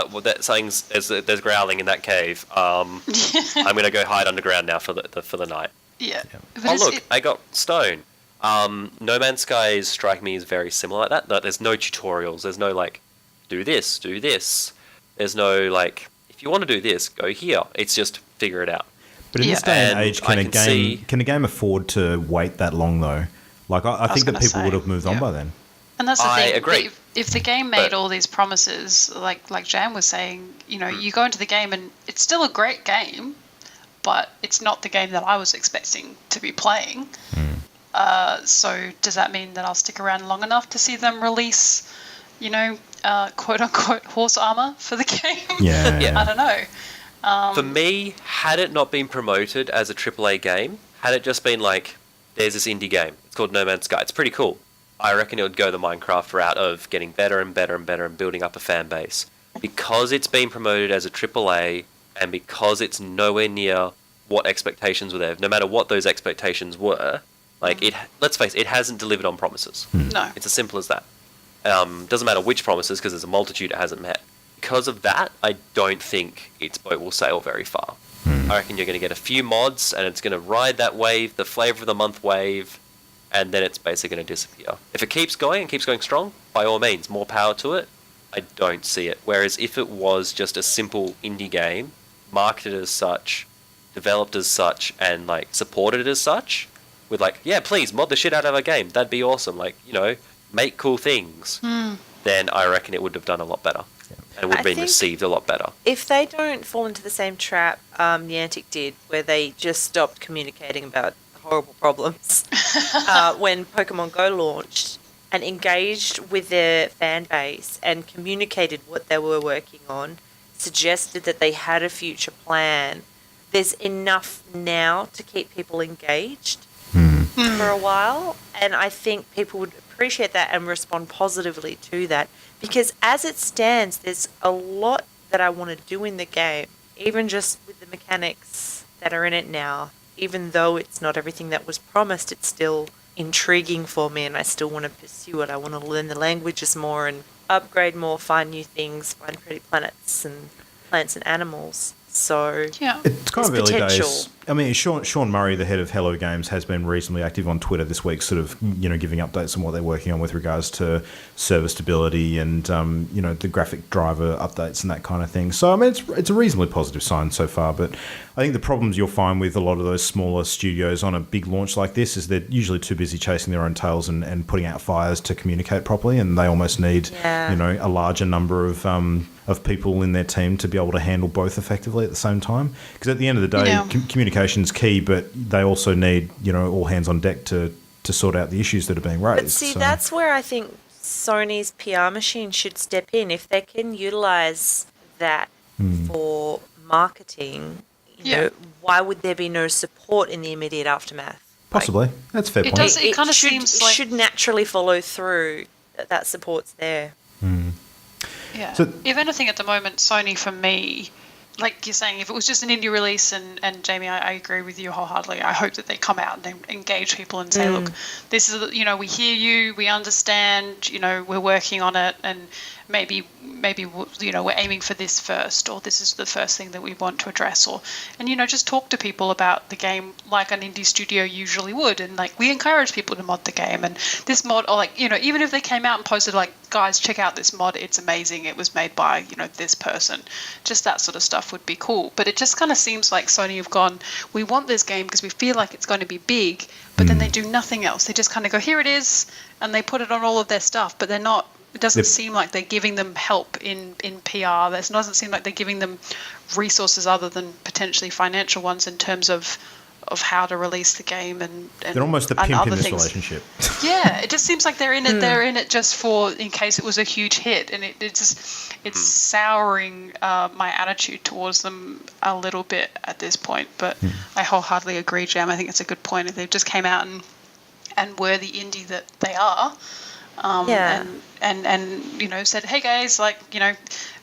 there's growling in that cave. I'm going to go hide underground now for the night. Yeah. Oh, look, I got stone. No Man's Sky strike me as very similar like that. There's no tutorials. There's no, like, do this, do this. There's no, like, if you want to do this, go here. It's just figure it out. But in this day and age, can a game afford to wait that long, though? Like, I think that people would have moved on by then. And that's the thing. I agree. If the game made all these promises, like Jan was saying, you go into the game and it's still a great game, but it's not the game that I was expecting to be playing. So does that mean that I'll stick around long enough to see them release, quote-unquote horse armor for the game? Yeah. I don't know. For me, had it not been promoted as a AAA game, had it just been like, there's this indie game, it's called No Man's Sky, it's pretty cool. I reckon it would go the Minecraft route of getting better and better and better and building up a fan base. Because it's been promoted as a AAA, and because it's nowhere near what expectations were there, no matter what those expectations were, like let's face it hasn't delivered on promises. No. It's as simple as that. Doesn't matter which promises, because there's a multitude it hasn't met. Because of that, I don't think its boat will sail very far. I reckon you're going to get a few mods, and it's going to ride that wave, the flavour of the month wave, and then it's basically going to disappear. If it keeps going and keeps going strong, by all means, more power to it. I don't see it. Whereas if it was just a simple indie game, marketed as such, developed as such, and like supported as such, with like, yeah, please mod the shit out of our game, that'd be awesome. Like, make cool things. Then I reckon it would have done a lot better. And it would have been received a lot better. If they don't fall into the same trap Niantic did, where they just stopped communicating about horrible problems when Pokemon Go launched, and engaged with their fan base and communicated what they were working on, suggested that they had a future plan, there's enough now to keep people engaged for a while. And I think people would appreciate that and respond positively to that. Because as it stands, there's a lot that I want to do in the game, even just with the mechanics that are in it now. Even though it's not everything that was promised, it's still intriguing for me, and I still want to pursue it. I want to learn the languages more and upgrade more, find new things, find pretty planets and plants and animals. So it's kind of early potential. days. I mean, Sean Murray, the head of Hello Games, has been reasonably active on Twitter this week, sort of giving updates on what they're working on with regards to server stability and the graphic driver updates and that kind of thing. So I mean, it's a reasonably positive sign so far. But I think the problems you'll find with a lot of those smaller studios on a big launch like this is they're usually too busy chasing their own tails and putting out fires to communicate properly, and they almost need a larger number of people in their team to be able to handle both effectively at the same time. Because at the end of the day, communication's key, but they also need all hands on deck to sort out the issues that are being raised. But see, that's where I think Sony's PR machine should step in. If they can utilize that for marketing, why would there be no support in the immediate aftermath? Possibly. That's a fair point. It kind of seems like... It should naturally follow through that support's there. Yeah. So, if anything, at the moment, Sony, for me, like you're saying, if it was just an indie release, and Jamie, I agree with you wholeheartedly. I hope that they come out and they engage people and say, look, this is, we hear you, we understand, we're working on it, and maybe we're aiming for this first, or this is the first thing that we want to address, and just talk to people about the game like an indie studio usually would, and like we encourage people to mod the game, and this mod, or like even if they came out and posted like, guys, check out this mod, it's amazing, it was made by this person, just that sort of stuff would be cool. But it just kind of seems like Sony have gone, we want this game because we feel like it's going to be big, but then they do nothing else. They just kind of go, here it is, and they put it on all of their stuff, but they're not. It doesn't seem like they're giving them help in PR. It doesn't seem like they're giving them resources other than potentially financial ones in terms of how to release the game and they're almost the pimp in this relationship. Yeah, it just seems like they're in it. They're in it just for in case it was a huge hit, and it's souring my attitude towards them a little bit at this point. But I wholeheartedly agree, Jam. I think it's a good point. If they just came out and were the indie that they are. And said, hey guys, like a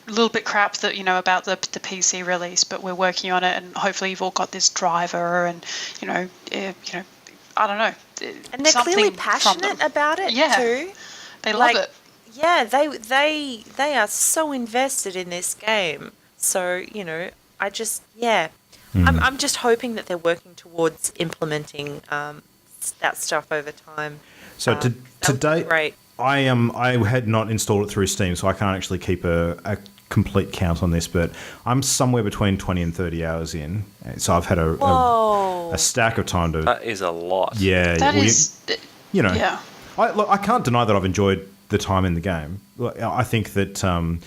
little bit crap that about the PC release, but we're working on it, and hopefully you've all got this driver, and I don't know. And they're clearly passionate about it too. They love it. Yeah, they are so invested in this game. So I just I'm just hoping that they're working towards implementing that stuff over time. So to date, great. I had not installed it through Steam, so I can't actually keep a complete count on this, but I'm somewhere between 20 and 30 hours in. So I've had a stack of time to... That is a lot. Yeah. That is... Yeah. I can't deny that I've enjoyed the time in the game. I think that, for I'm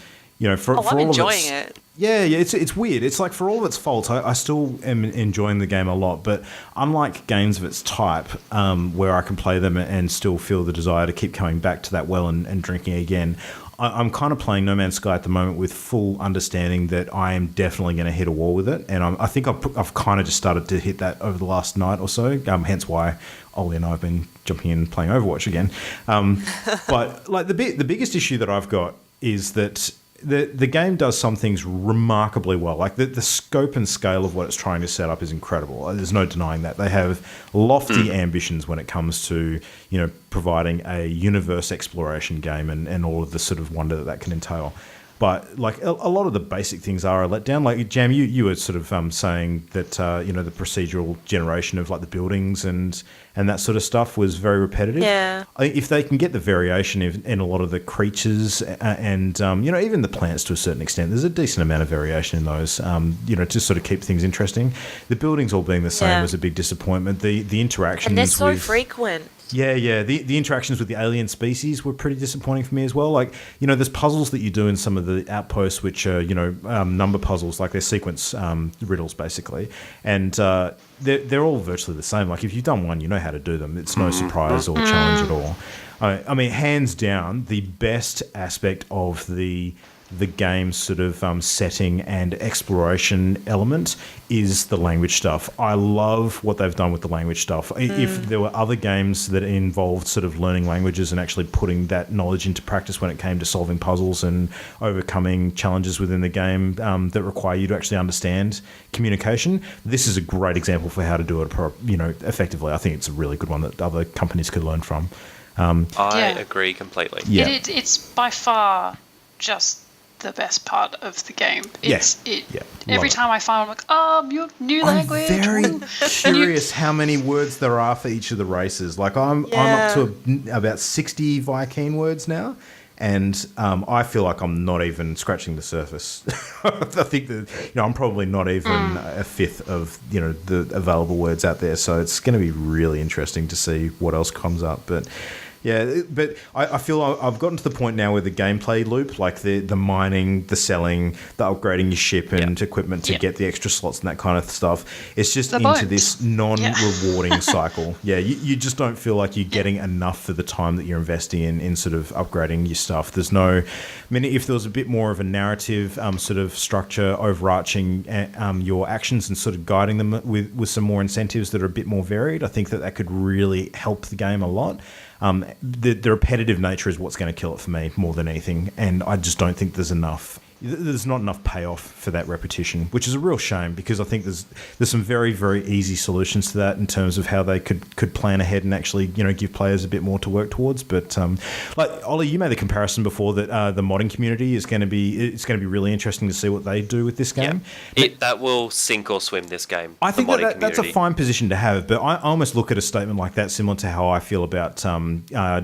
all enjoying of it. Yeah, it's weird. It's like for all of its faults, I still am enjoying the game a lot. But unlike games of its type, where I can play them and still feel the desire to keep coming back to that well and drinking again, I'm kind of playing No Man's Sky at the moment with full understanding that I am definitely going to hit a wall with it. And I think I've kind of just started to hit that over the last night or so, hence why Ollie and I have been jumping in and playing Overwatch again. But like the biggest issue that I've got is that the game does some things remarkably well. Like the scope and scale of what it's trying to set up is incredible. There's no denying that. They have lofty ambitions when it comes to, providing a universe exploration game and all of the sort of wonder that can entail. But like a lot of the basic things are a letdown. Like Jam, you were sort of saying that the procedural generation of like the buildings and and that sort of stuff was very repetitive. Yeah. If they can get the variation in a lot of the creatures and even the plants to a certain extent, there's a decent amount of variation in those. To sort of keep things interesting. The buildings all being the same was a big disappointment. The interactions and they're so with, frequent. Yeah. The interactions with the alien species were pretty disappointing for me as well. Like, there's puzzles that you do in some of the outposts, which are, number puzzles, like they're sequence riddles, basically. And they're all virtually the same. Like, if you've done one, you know how to do them. It's no surprise or challenge at all. I mean, hands down, the best aspect of the game's sort of setting and exploration element is the language stuff. I love what they've done with the language stuff. If there were other games that involved sort of learning languages and actually putting that knowledge into practice when it came to solving puzzles and overcoming challenges within the game that require you to actually understand communication, this is a great example for how to do it effectively. I think it's a really good one that other companies could learn from. I agree completely. Yeah. It's by far just the best part of the game. Every time I find, I'm like, your new language. I'm very curious how many words there are for each of the races. Like, I'm up to about 60 Vy'keen words now, and I feel like I'm not even scratching the surface. I think that I'm probably not even a fifth of the available words out there. So it's going to be really interesting to see what else comes up. But yeah, but I feel I've gotten to the point now where the gameplay loop, like the mining, the selling, the upgrading your ship and equipment to get the extra slots and that kind of stuff, it's just into this non-rewarding cycle. Yeah, you just don't feel like you're getting enough for the time that you're investing in sort of upgrading your stuff. There's no... I mean, if there was a bit more of a narrative sort of structure overarching your actions and sort of guiding them with some more incentives that are a bit more varied, I think that could really help the game a lot. The repetitive nature is what's going to kill it for me more than anything, and I just don't think there's not enough payoff for that repetition, which is a real shame because I think there's some very, very easy solutions to that in terms of how they could plan ahead and actually give players a bit more to work towards. But like Ollie, you made the comparison before that the modding community is going to be really interesting to see what they do with this game. That will sink or swim this game. I think that's a fine position to have, but I almost look at a statement like that similar to how I feel about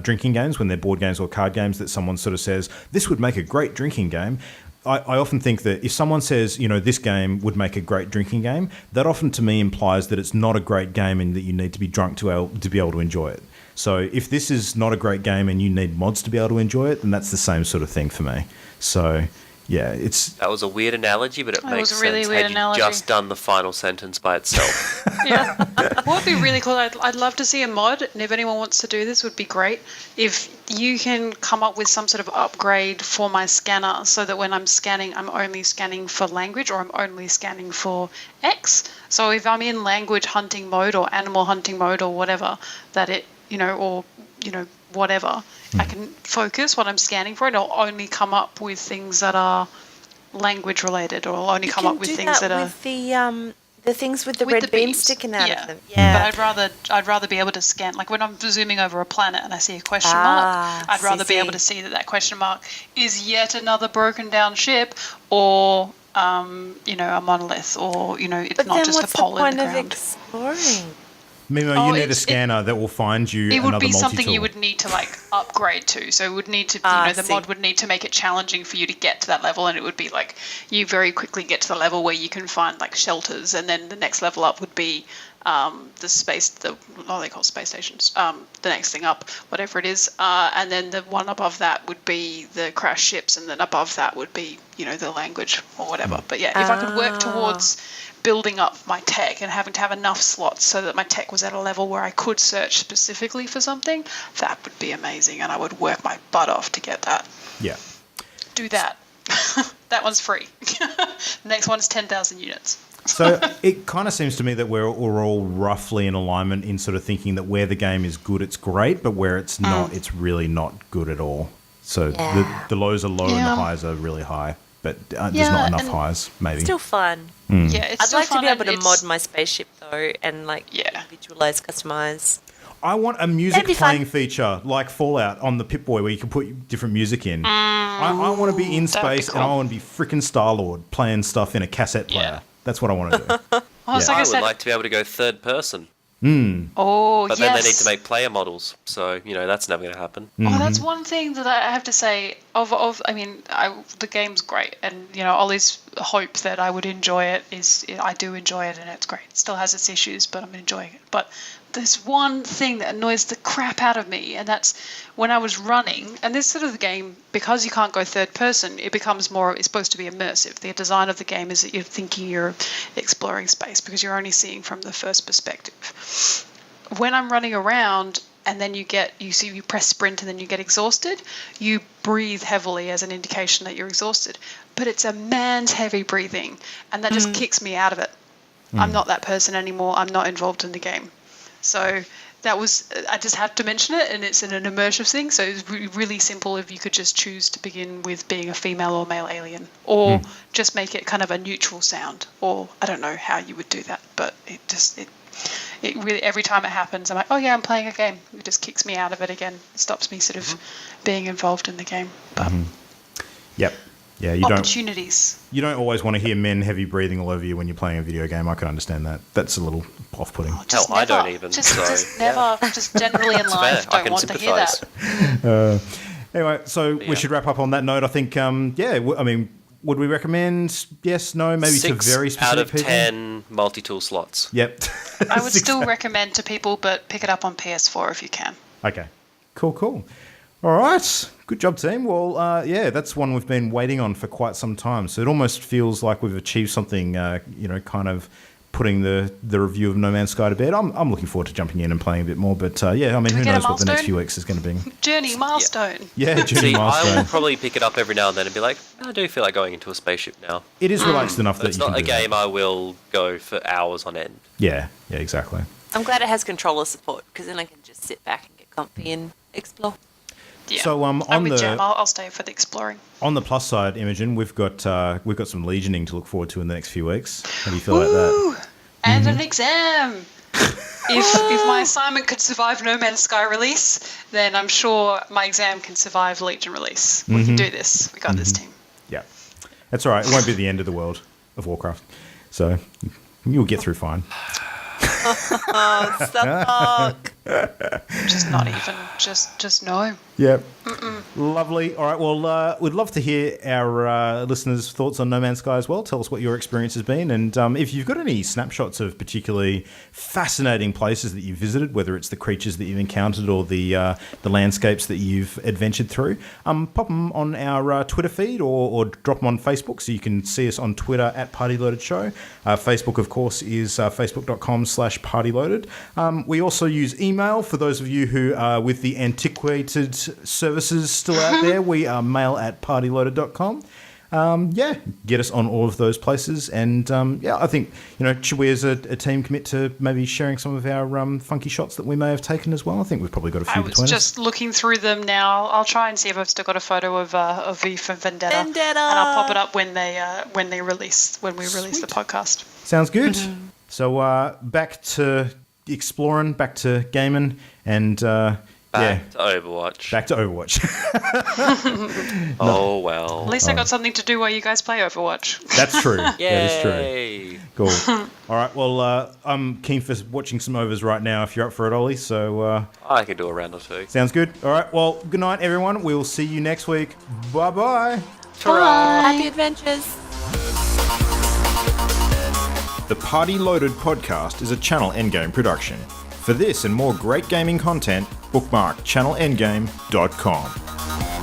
drinking games when they're board games or card games, that someone sort of says this would make a great drinking game. I often think that if someone says, this game would make a great drinking game, that often to me implies that it's not a great game and that you need to be drunk to be able to enjoy it. So if this is not a great game and you need mods to be able to enjoy it, then that's the same sort of thing for me. So yeah, that was a weird analogy, but it makes sense. Really weird analogy. Just done the final sentence by itself. Yeah. What would be really cool, I'd love to see a mod, and if anyone wants to do this, would be great. If you can come up with some sort of upgrade for my scanner so that when I'm scanning, I'm only scanning for language or I'm only scanning for X. So if I'm in language hunting mode or animal hunting mode or whatever, that it, whatever, I can focus what I'm scanning for, and it'll only come up with things that are language related, or it'll only come up with things that are with the things with the red beam beams sticking out of them. Yeah, but I'd rather be able to scan, like when I'm zooming over a planet and I see a question mark, I'd rather be able to see that question mark is yet another broken down ship, or a monolith, or it's not just a pole in the ground. Exploring? Mimo, you need a scanner that will find you another multi-tool. It would be something you would need to upgrade to. So it would need to, the mod would need to make it challenging for you to get to that level, and it would be like you very quickly get to the level where you can find like shelters, and then the next level up would be what they call space stations. The next thing up, whatever it is, and then the one above that would be the crash ships, and then above that would be the language or whatever. But yeah, if I could work towards building up my tech and having to have enough slots so that my tech was at a level where I could search specifically for something, that would be amazing, and I would work my butt off to get that. Yeah. Do that. That one's free. The next one's 10,000 units. So it kind of seems to me that we're all roughly in alignment in sort of thinking that where the game is good, it's great, but where it's not, it's really not good at all. So the lows are low and the highs are really high, but there's not enough highs, maybe. Still fun. Yeah, it's I'd still like fun, to be able to mod my spaceship though, and visualize, customize. I want a music playing feature like Fallout on the Pip-Boy where you can put different music in. I want to be in space and I want to be freaking Star-Lord playing stuff in a cassette player. That's what I want to do. I would like to be able to go third person. Oh, But yes. then they need to make player models, so that's never going to happen. Oh, that's one thing that I have to say. The game's great, and Ollie's hope that I would enjoy it is I do enjoy it, and it's great. It still has its issues, but I'm enjoying it. But there's one thing that annoys the crap out of me, and that's when I was running. And this sort of the game, because you can't go third person, it becomes more. It's supposed to be immersive. The design of the game is that you're thinking you're exploring space because you're only seeing from the first perspective. When I'm running around and then you press sprint and then you get exhausted, you breathe heavily as an indication that you're exhausted. But it's a man's heavy breathing, and that just kicks me out of it. I'm not that person anymore. I'm not involved in the game. So I just had to mention it, and it's an immersive thing. So it's really simple if you could just choose to begin with being a female or male alien, or just make it kind of a neutral sound, or I don't know how you would do that, but it really, every time it happens, I'm like, oh yeah, I'm playing a game. It just kicks me out of it again. It stops me sort of being involved in the game. But Yep. Yeah, opportunities. You don't always want to hear men heavy breathing all over you when you're playing a video game. I can understand that. That's a little off-putting. Hell, I don't even. Just never. Just generally in life, don't want to hear that. Anyway, so we should wrap up on that note. I think, would we recommend yes, no, maybe 6 to very specific out of people? 10 multi-tool slots. Yep. I would still recommend to people, but pick it up on PS4 if you can. Okay. Cool. All right. Good job, team. Well, that's one we've been waiting on for quite some time. So it almost feels like we've achieved something, kind of putting the review of No Man's Sky to bed. I'm looking forward to jumping in and playing a bit more. But, who knows what the next few weeks is going to be. Journey milestone. Yeah, Journey milestone. I will probably pick it up every now and then and be like, I do feel like going into a spaceship now. It is relaxed enough that It's you can not a do that. game I will go for hours on end. Yeah, exactly. I'm glad it has controller support, because then I can just sit back and get comfy and explore. Yeah. So I'm with Jam. I'll stay for the exploring. On the plus side, Imogen, we've got some legioning to look forward to in the next few weeks. How do you feel about that? And an exam. If my assignment could survive No Man's Sky release, then I'm sure my exam can survive Legion release. We can do this. We got this, team. Yeah, that's all right. It won't be the end of the world of Warcraft, so you'll get through fine. Suck. Just not even. Just no. Yep. Lovely. All right. Well, we'd love to hear our listeners' thoughts on No Man's Sky as well. Tell us what your experience has been. And if you've got any snapshots of particularly fascinating places that you've visited, whether it's the creatures that you've encountered or the landscapes that you've adventured through, pop them on our Twitter feed or drop them on Facebook so you can see us on Twitter at PartyLoadedShow. Facebook, of course, is facebook.com/PartyLoaded. We also use email for those of you who are with the antiquated services still out there. We are mail@partyloaded.com. Get us on all of those places. And I think, should we as a team commit to maybe sharing some of our funky shots that we may have taken as well? I think we've probably got a few between us. I was just looking through them now. I'll try and see if I've still got a photo of V for Vendetta. And I'll pop it up when we release the podcast. Sounds good. So back to exploring, back to gaming, and Back to Overwatch. Back to Overwatch. Oh, well. At least I got something to do while you guys play Overwatch. That's true. Yay. That is true. Cool. All right. Well, I'm keen for watching some overs right now if you're up for it, Ollie. So I could do a round or two. Sounds good. All right. Well, good night, everyone. We'll see you next week. Bye-bye. Bye. Happy adventures. The Party Loaded podcast is a Channel Endgame production. For this and more great gaming content, bookmark channelendgame.com.